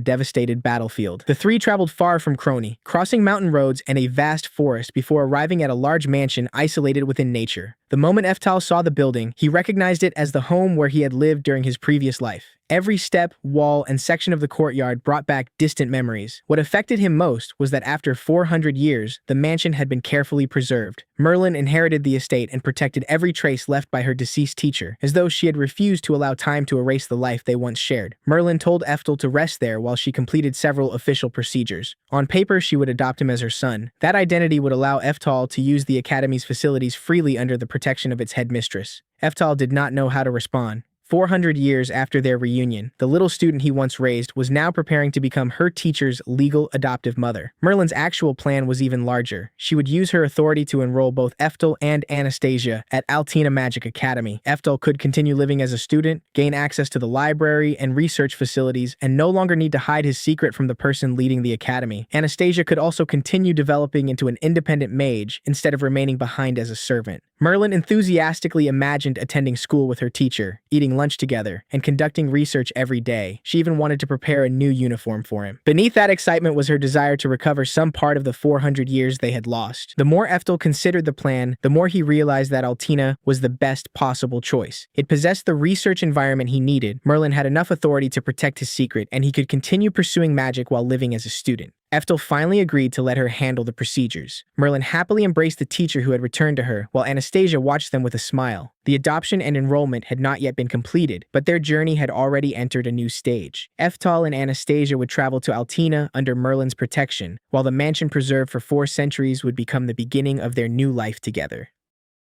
devastated battlefield. The three traveled far from Crony, crossing mountain roads and a vast forest before arriving at a large mansion isolated within nature. The moment Eftal saw the building, he recognized it as the home where he had lived during his previous life. Every step, wall, and section of the courtyard brought back distant memories. What affected him most was that after 400 years, the mansion had been carefully preserved. Merlin inherited the estate and protected every trace left by her deceased teacher, as though she had refused to allow time to erase the life they once shared. Merlin told Eftal to rest there while she completed several official procedures. On paper, she would adopt him as her son. That identity would allow Eftal to use the Academy's facilities freely under the protection of its headmistress. Eftal did not know how to respond. 400 years after their reunion, the little student he once raised was now preparing to become her teacher's legal adoptive mother. Merlin's actual plan was even larger. She would use her authority to enroll both Eftal and Anastasia at Altina Magic Academy. Eftal could continue living as a student, gain access to the library and research facilities, and no longer need to hide his secret from the person leading the academy. Anastasia could also continue developing into an independent mage instead of remaining behind as a servant. Merlin enthusiastically imagined attending school with her teacher, eating lunch together, and conducting research every day. She even wanted to prepare a new uniform for him. Beneath that excitement was her desire to recover some part of the 400 years they had lost. The more Eftal considered the plan, the more he realized that Altina was the best possible choice. It possessed the research environment he needed. Merlin had enough authority to protect his secret, and he could continue pursuing magic while living as a student. Eftal finally agreed to let her handle the procedures. Merlin happily embraced the teacher who had returned to her, while Anastasia watched them with a smile. The adoption and enrollment had not yet been completed, but their journey had already entered a new stage. Eftal and Anastasia would travel to Altina under Merlin's protection, while the mansion preserved for 4 centuries would become the beginning of their new life together.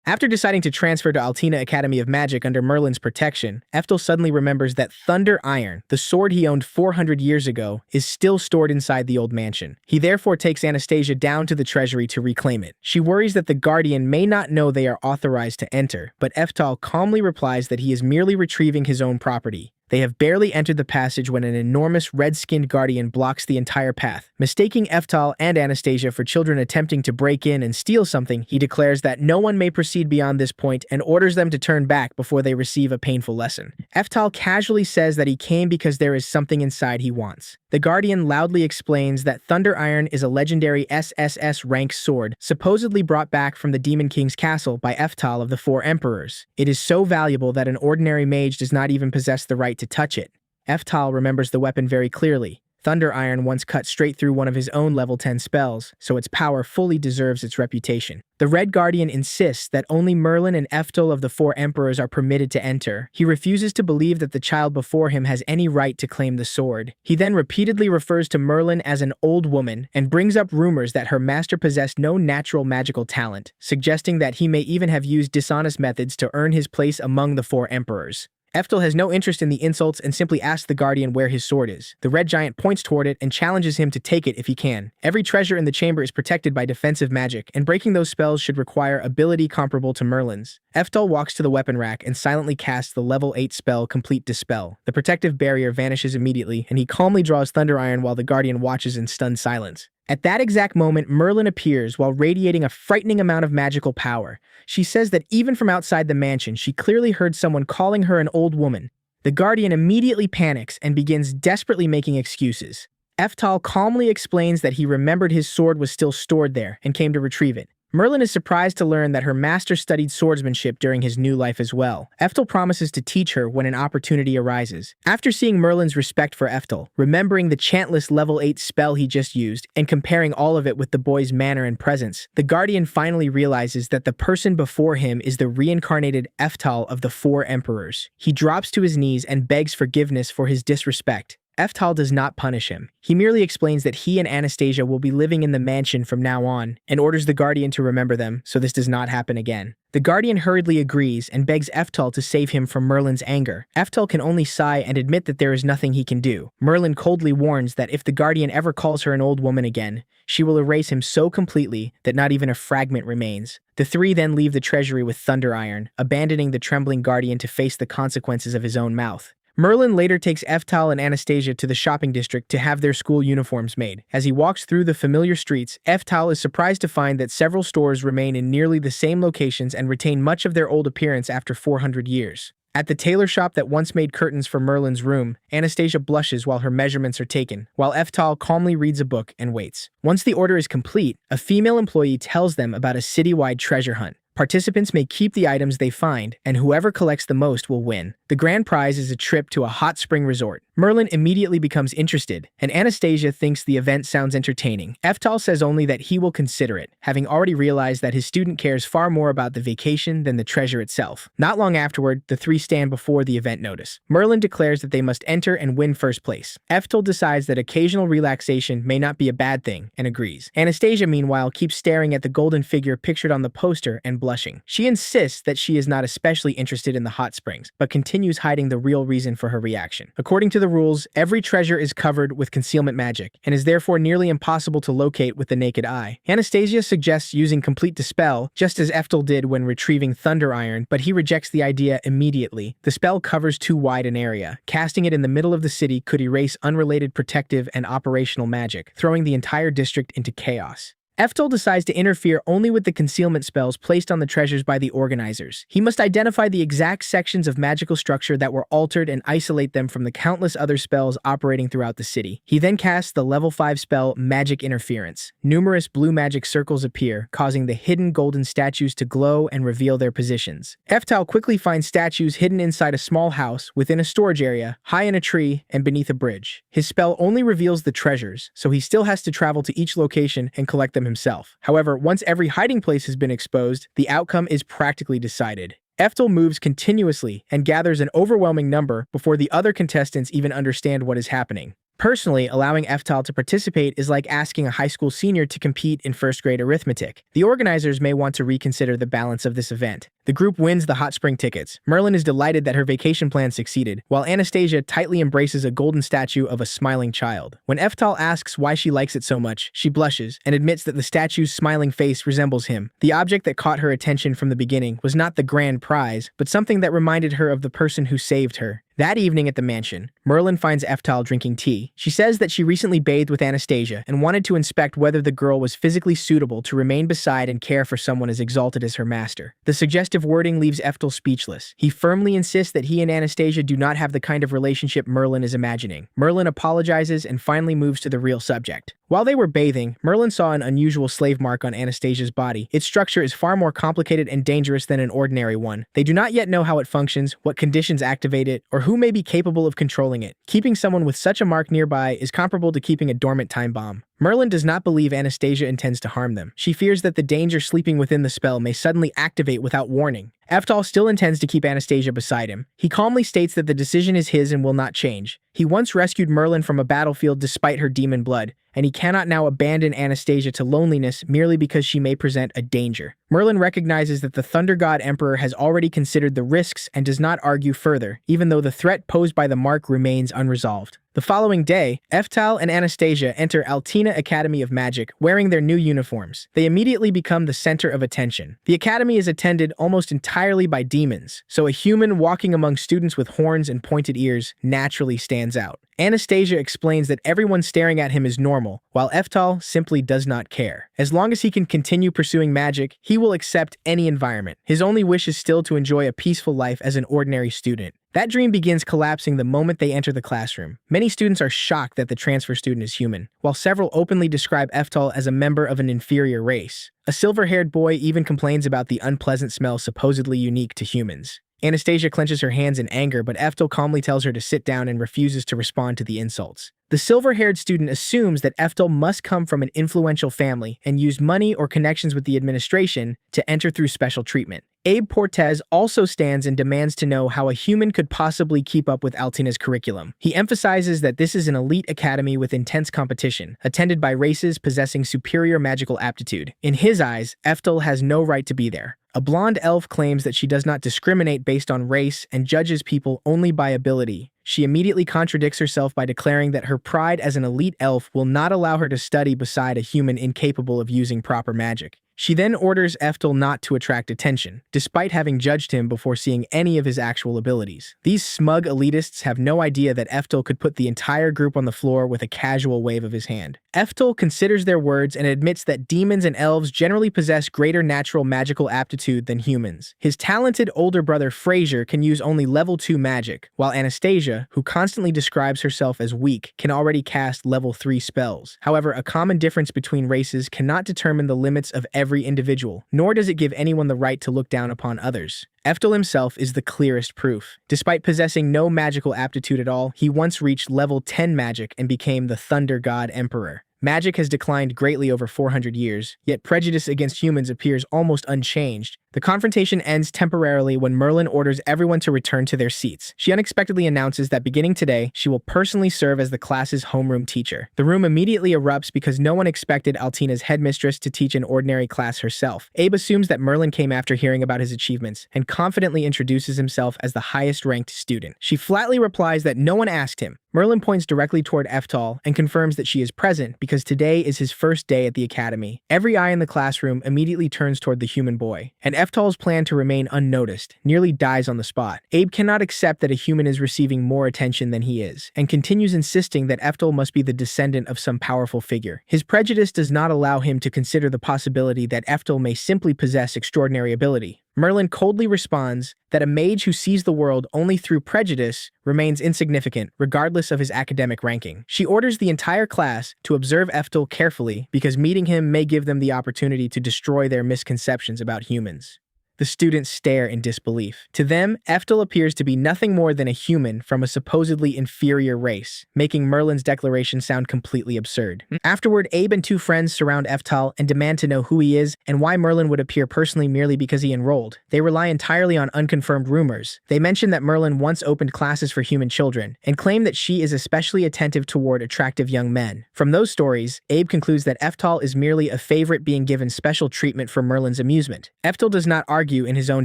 After deciding to transfer to Altina Academy of Magic under Merlin's protection, Eftal suddenly remembers that Thunder Iron, the sword he owned 400 years ago, is still stored inside the old mansion. He therefore takes Anastasia down to the treasury to reclaim it. She worries that the Guardian may not know they are authorized to enter, but Eftal calmly replies that he is merely retrieving his own property. They have barely entered the passage when an enormous red-skinned guardian blocks the entire path. Mistaking Eftal and Anastasia for children attempting to break in and steal something, he declares that no one may proceed beyond this point and orders them to turn back before they receive a painful lesson. Eftal casually says that he came because there is something inside he wants. The Guardian loudly explains that Thunder Iron is a legendary SSS rank sword, supposedly brought back from the Demon King's castle by Eftal of the 4 Emperors. It is so valuable that an ordinary mage does not even possess the right to touch it. Eftal remembers the weapon very clearly. Thunder Iron once cut straight through one of his own level 10 spells, so its power fully deserves its reputation. The Red Guardian insists that only Merlin and Eftal of the 4 Emperors are permitted to enter. He refuses to believe that the child before him has any right to claim the sword. He then repeatedly refers to Merlin as an old woman and brings up rumors that her master possessed no natural magical talent, suggesting that he may even have used dishonest methods to earn his place among the 4 Emperors. Eftal has no interest in the insults and simply asks the Guardian where his sword is. The Red Giant points toward it and challenges him to take it if he can. Every treasure in the chamber is protected by defensive magic, and breaking those spells should require ability comparable to Merlin's. Eftal walks to the weapon rack and silently casts the level 8 spell Complete Dispel. The protective barrier vanishes immediately, and he calmly draws Thunder Iron while the Guardian watches in stunned silence. At that exact moment, Merlin appears while radiating a frightening amount of magical power. She says that even from outside the mansion, she clearly heard someone calling her an old woman. The Guardian immediately panics and begins desperately making excuses. Eftal calmly explains that he remembered his sword was still stored there and came to retrieve it. Merlin is surprised to learn that her master studied swordsmanship during his new life as well. Eftal promises to teach her when an opportunity arises. After seeing Merlin's respect for Eftal, remembering the Talentless level 8 spell he just used, and comparing all of it with the boy's manner and presence, the Guardian finally realizes that the person before him is the reincarnated Eftal of the 4 Emperors. He drops to his knees and begs forgiveness for his disrespect. Eftal does not punish him. He merely explains that he and Anastasia will be living in the mansion from now on, and orders the Guardian to remember them so this does not happen again. The Guardian hurriedly agrees and begs Eftal to save him from Merlin's anger. Eftal can only sigh and admit that there is nothing he can do. Merlin coldly warns that if the Guardian ever calls her an old woman again, she will erase him so completely that not even a fragment remains. The three then leave the treasury with Thunder Iron, abandoning the trembling Guardian to face the consequences of his own mouth. Merlin later takes Eftal and Anastasia to the shopping district to have their school uniforms made. As he walks through the familiar streets, Eftal is surprised to find that several stores remain in nearly the same locations and retain much of their old appearance after 400 years. At the tailor shop that once made curtains for Merlin's room, Anastasia blushes while her measurements are taken, while Eftal calmly reads a book and waits. Once the order is complete, a female employee tells them about a citywide treasure hunt. Participants may keep the items they find, and whoever collects the most will win. The grand prize is a trip to a hot spring resort. Merlin immediately becomes interested, and Anastasia thinks the event sounds entertaining. Eftal says only that he will consider it, having already realized that his student cares far more about the vacation than the treasure itself. Not long afterward, the three stand before the event notice. Merlin declares that they must enter and win first place. Eftal decides that occasional relaxation may not be a bad thing, and agrees. Anastasia, meanwhile, keeps staring at the golden figure pictured on the poster and blushing. She insists that she is not especially interested in the hot springs, but continues hiding the real reason for her reaction. According to the rules, every treasure is covered with concealment magic, and is therefore nearly impossible to locate with the naked eye. Anastasia suggests using Complete Dispel, just as Eftal did when retrieving Thunder Iron, but he rejects the idea immediately. The spell covers too wide an area. Casting it in the middle of the city could erase unrelated protective and operational magic, throwing the entire district into chaos. Eftal decides to interfere only with the concealment spells placed on the treasures by the organizers. He must identify the exact sections of magical structure that were altered and isolate them from the countless other spells operating throughout the city. He then casts the level 5 spell Magic Interference. Numerous blue magic circles appear, causing the hidden golden statues to glow and reveal their positions. Eftal quickly finds statues hidden inside a small house, within a storage area, high in a tree, and beneath a bridge. His spell only reveals the treasures, so he still has to travel to each location and collect them himself. However, once every hiding place has been exposed, the outcome is practically decided. Eftal moves continuously and gathers an overwhelming number before the other contestants even understand what is happening. Personally, allowing Eftal to participate is like asking a high school senior to compete in first-grade arithmetic. The organizers may want to reconsider the balance of this event. The group wins the hot spring tickets. Merlin is delighted that her vacation plan succeeded, while Anastasia tightly embraces a golden statue of a smiling child. When Eftal asks why she likes it so much, she blushes and admits that the statue's smiling face resembles him. The object that caught her attention from the beginning was not the grand prize, but something that reminded her of the person who saved her. That evening at the mansion, Merlin finds Eftal drinking tea. She says that she recently bathed with Anastasia and wanted to inspect whether the girl was physically suitable to remain beside and care for someone as exalted as her master. The suggestive wording leaves Eftal speechless. He firmly insists that he and Anastasia do not have the kind of relationship Merlin is imagining. Merlin apologizes and finally moves to the real subject. While they were bathing, Merlin saw an unusual slave mark on Anastasia's body. Its structure is far more complicated and dangerous than an ordinary one. They do not yet know how it functions, what conditions activate it, or who may be capable of controlling it. Keeping someone with such a mark nearby is comparable to keeping a dormant time bomb. Merlin does not believe Anastasia intends to harm them. She fears that the danger sleeping within the spell may suddenly activate without warning. Eftal still intends to keep Anastasia beside him. He calmly states that the decision is his and will not change. He once rescued Merlin from a battlefield despite her demon blood, and he cannot now abandon Anastasia to loneliness merely because she may present a danger. Merlin recognizes that the Thunder God Emperor has already considered the risks and does not argue further, even though the threat posed by the mark remains unresolved. The following day, Eftal and Anastasia enter Altina Academy of Magic wearing their new uniforms. They immediately become the center of attention. The academy is attended almost entirely by demons, so a human walking among students with horns and pointed ears naturally stands out. Anastasia explains that everyone staring at him is normal, while Eftal simply does not care. As long as he can continue pursuing magic, he will accept any environment. His only wish is still to enjoy a peaceful life as an ordinary student. That dream begins collapsing the moment they enter the classroom. Many students are shocked that the transfer student is human, while several openly describe Eftal as a member of an inferior race. A silver-haired boy even complains about the unpleasant smell supposedly unique to humans. Anastasia clenches her hands in anger, but Eftal calmly tells her to sit down and refuses to respond to the insults. The silver-haired student assumes that Eftal must come from an influential family and use money or connections with the administration to enter through special treatment. Abe Portez also stands and demands to know how a human could possibly keep up with Altina's curriculum. He emphasizes that this is an elite academy with intense competition, attended by races possessing superior magical aptitude. In his eyes, Eftal has no right to be there. A blonde elf claims that she does not discriminate based on race and judges people only by ability. She immediately contradicts herself by declaring that her pride as an elite elf will not allow her to study beside a human incapable of using proper magic. She then orders Eftel not to attract attention, despite having judged him before seeing any of his actual abilities. These smug elitists have no idea that Eftel could put the entire group on the floor with a casual wave of his hand. Eftel considers their words and admits that demons and elves generally possess greater natural magical aptitude than humans. His talented older brother Fraser can use only level 2 magic, while Anastasia, who constantly describes herself as weak, can already cast level 3 spells. However, a common difference between races cannot determine the limits of every individual, nor does it give anyone the right to look down upon others. Eftel himself is the clearest proof. Despite possessing no magical aptitude at all, he once reached level 10 magic and became the Thunder God Emperor. Magic has declined greatly over 400 years, yet prejudice against humans appears almost unchanged. The confrontation ends temporarily when Merlin orders everyone to return to their seats. She unexpectedly announces that beginning today, she will personally serve as the class's homeroom teacher. The room immediately erupts because no one expected Altina's headmistress to teach an ordinary class herself. Abe assumes that Merlin came after hearing about his achievements and confidently introduces himself as the highest-ranked student. She flatly replies that no one asked him. Merlin points directly toward Eftal and confirms that she is present because today is his first day at the academy. Every eye in the classroom immediately turns toward the human boy, and Eftal's plan to remain unnoticed nearly dies on the spot. Abe cannot accept that a human is receiving more attention than he is, and continues insisting that Eftal must be the descendant of some powerful figure. His prejudice does not allow him to consider the possibility that Eftal may simply possess extraordinary ability. Merlin coldly responds that a mage who sees the world only through prejudice remains insignificant, regardless of his academic ranking. She orders the entire class to observe Eftal carefully because meeting him may give them the opportunity to destroy their misconceptions about humans. The students stare in disbelief. To them, Eftal appears to be nothing more than a human from a supposedly inferior race, making Merlin's declaration sound completely absurd. Afterward, Abe and two friends surround Eftal and demand to know who he is and why Merlin would appear personally merely because he enrolled. They rely entirely on unconfirmed rumors. They mention that Merlin once opened classes for human children, and claim that she is especially attentive toward attractive young men. From those stories, Abe concludes that Eftal is merely a favorite being given special treatment for Merlin's amusement. Eftal does not argue in his own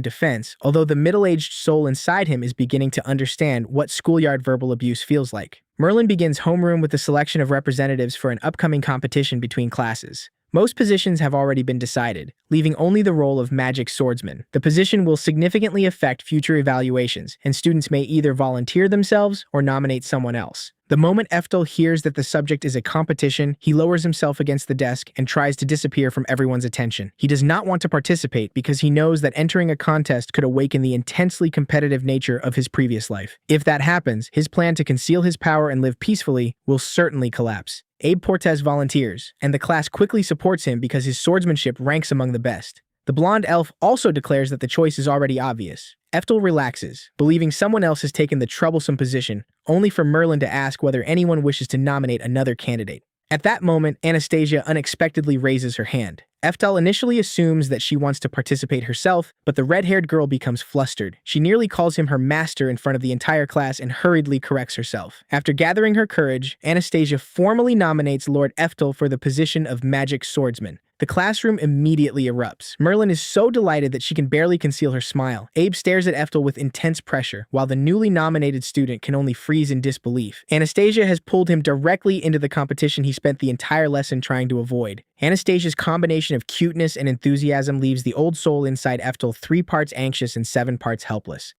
defense, although the middle-aged soul inside him is beginning to understand what schoolyard verbal abuse feels like. Merlin begins homeroom with a selection of representatives for an upcoming competition between classes. Most positions have already been decided, leaving only the role of magic swordsman. The position will significantly affect future evaluations, and students may either volunteer themselves or nominate someone else. The moment Eftal hears that the subject is a competition, he lowers himself against the desk and tries to disappear from everyone's attention. He does not want to participate because he knows that entering a contest could awaken the intensely competitive nature of his previous life. If that happens, his plan to conceal his power and live peacefully will certainly collapse. Abe Portes volunteers, and the class quickly supports him because his swordsmanship ranks among the best. The blonde elf also declares that the choice is already obvious. Eftal relaxes, believing someone else has taken the troublesome position, only for Merlin to ask whether anyone wishes to nominate another candidate. At that moment, Anastasia unexpectedly raises her hand. Eftal initially assumes that she wants to participate herself, but the red-haired girl becomes flustered. She nearly calls him her master in front of the entire class and hurriedly corrects herself. After gathering her courage, Anastasia formally nominates Lord Eftal for the position of magic swordsman. The classroom immediately erupts. Merlin is so delighted that she can barely conceal her smile. Abe stares at Eftal with intense pressure, while the newly nominated student can only freeze in disbelief. Anastasia has pulled him directly into the competition he spent the entire lesson trying to avoid. Anastasia's combination of cuteness and enthusiasm leaves the old soul inside Eftal 3 parts anxious and 7 parts helpless.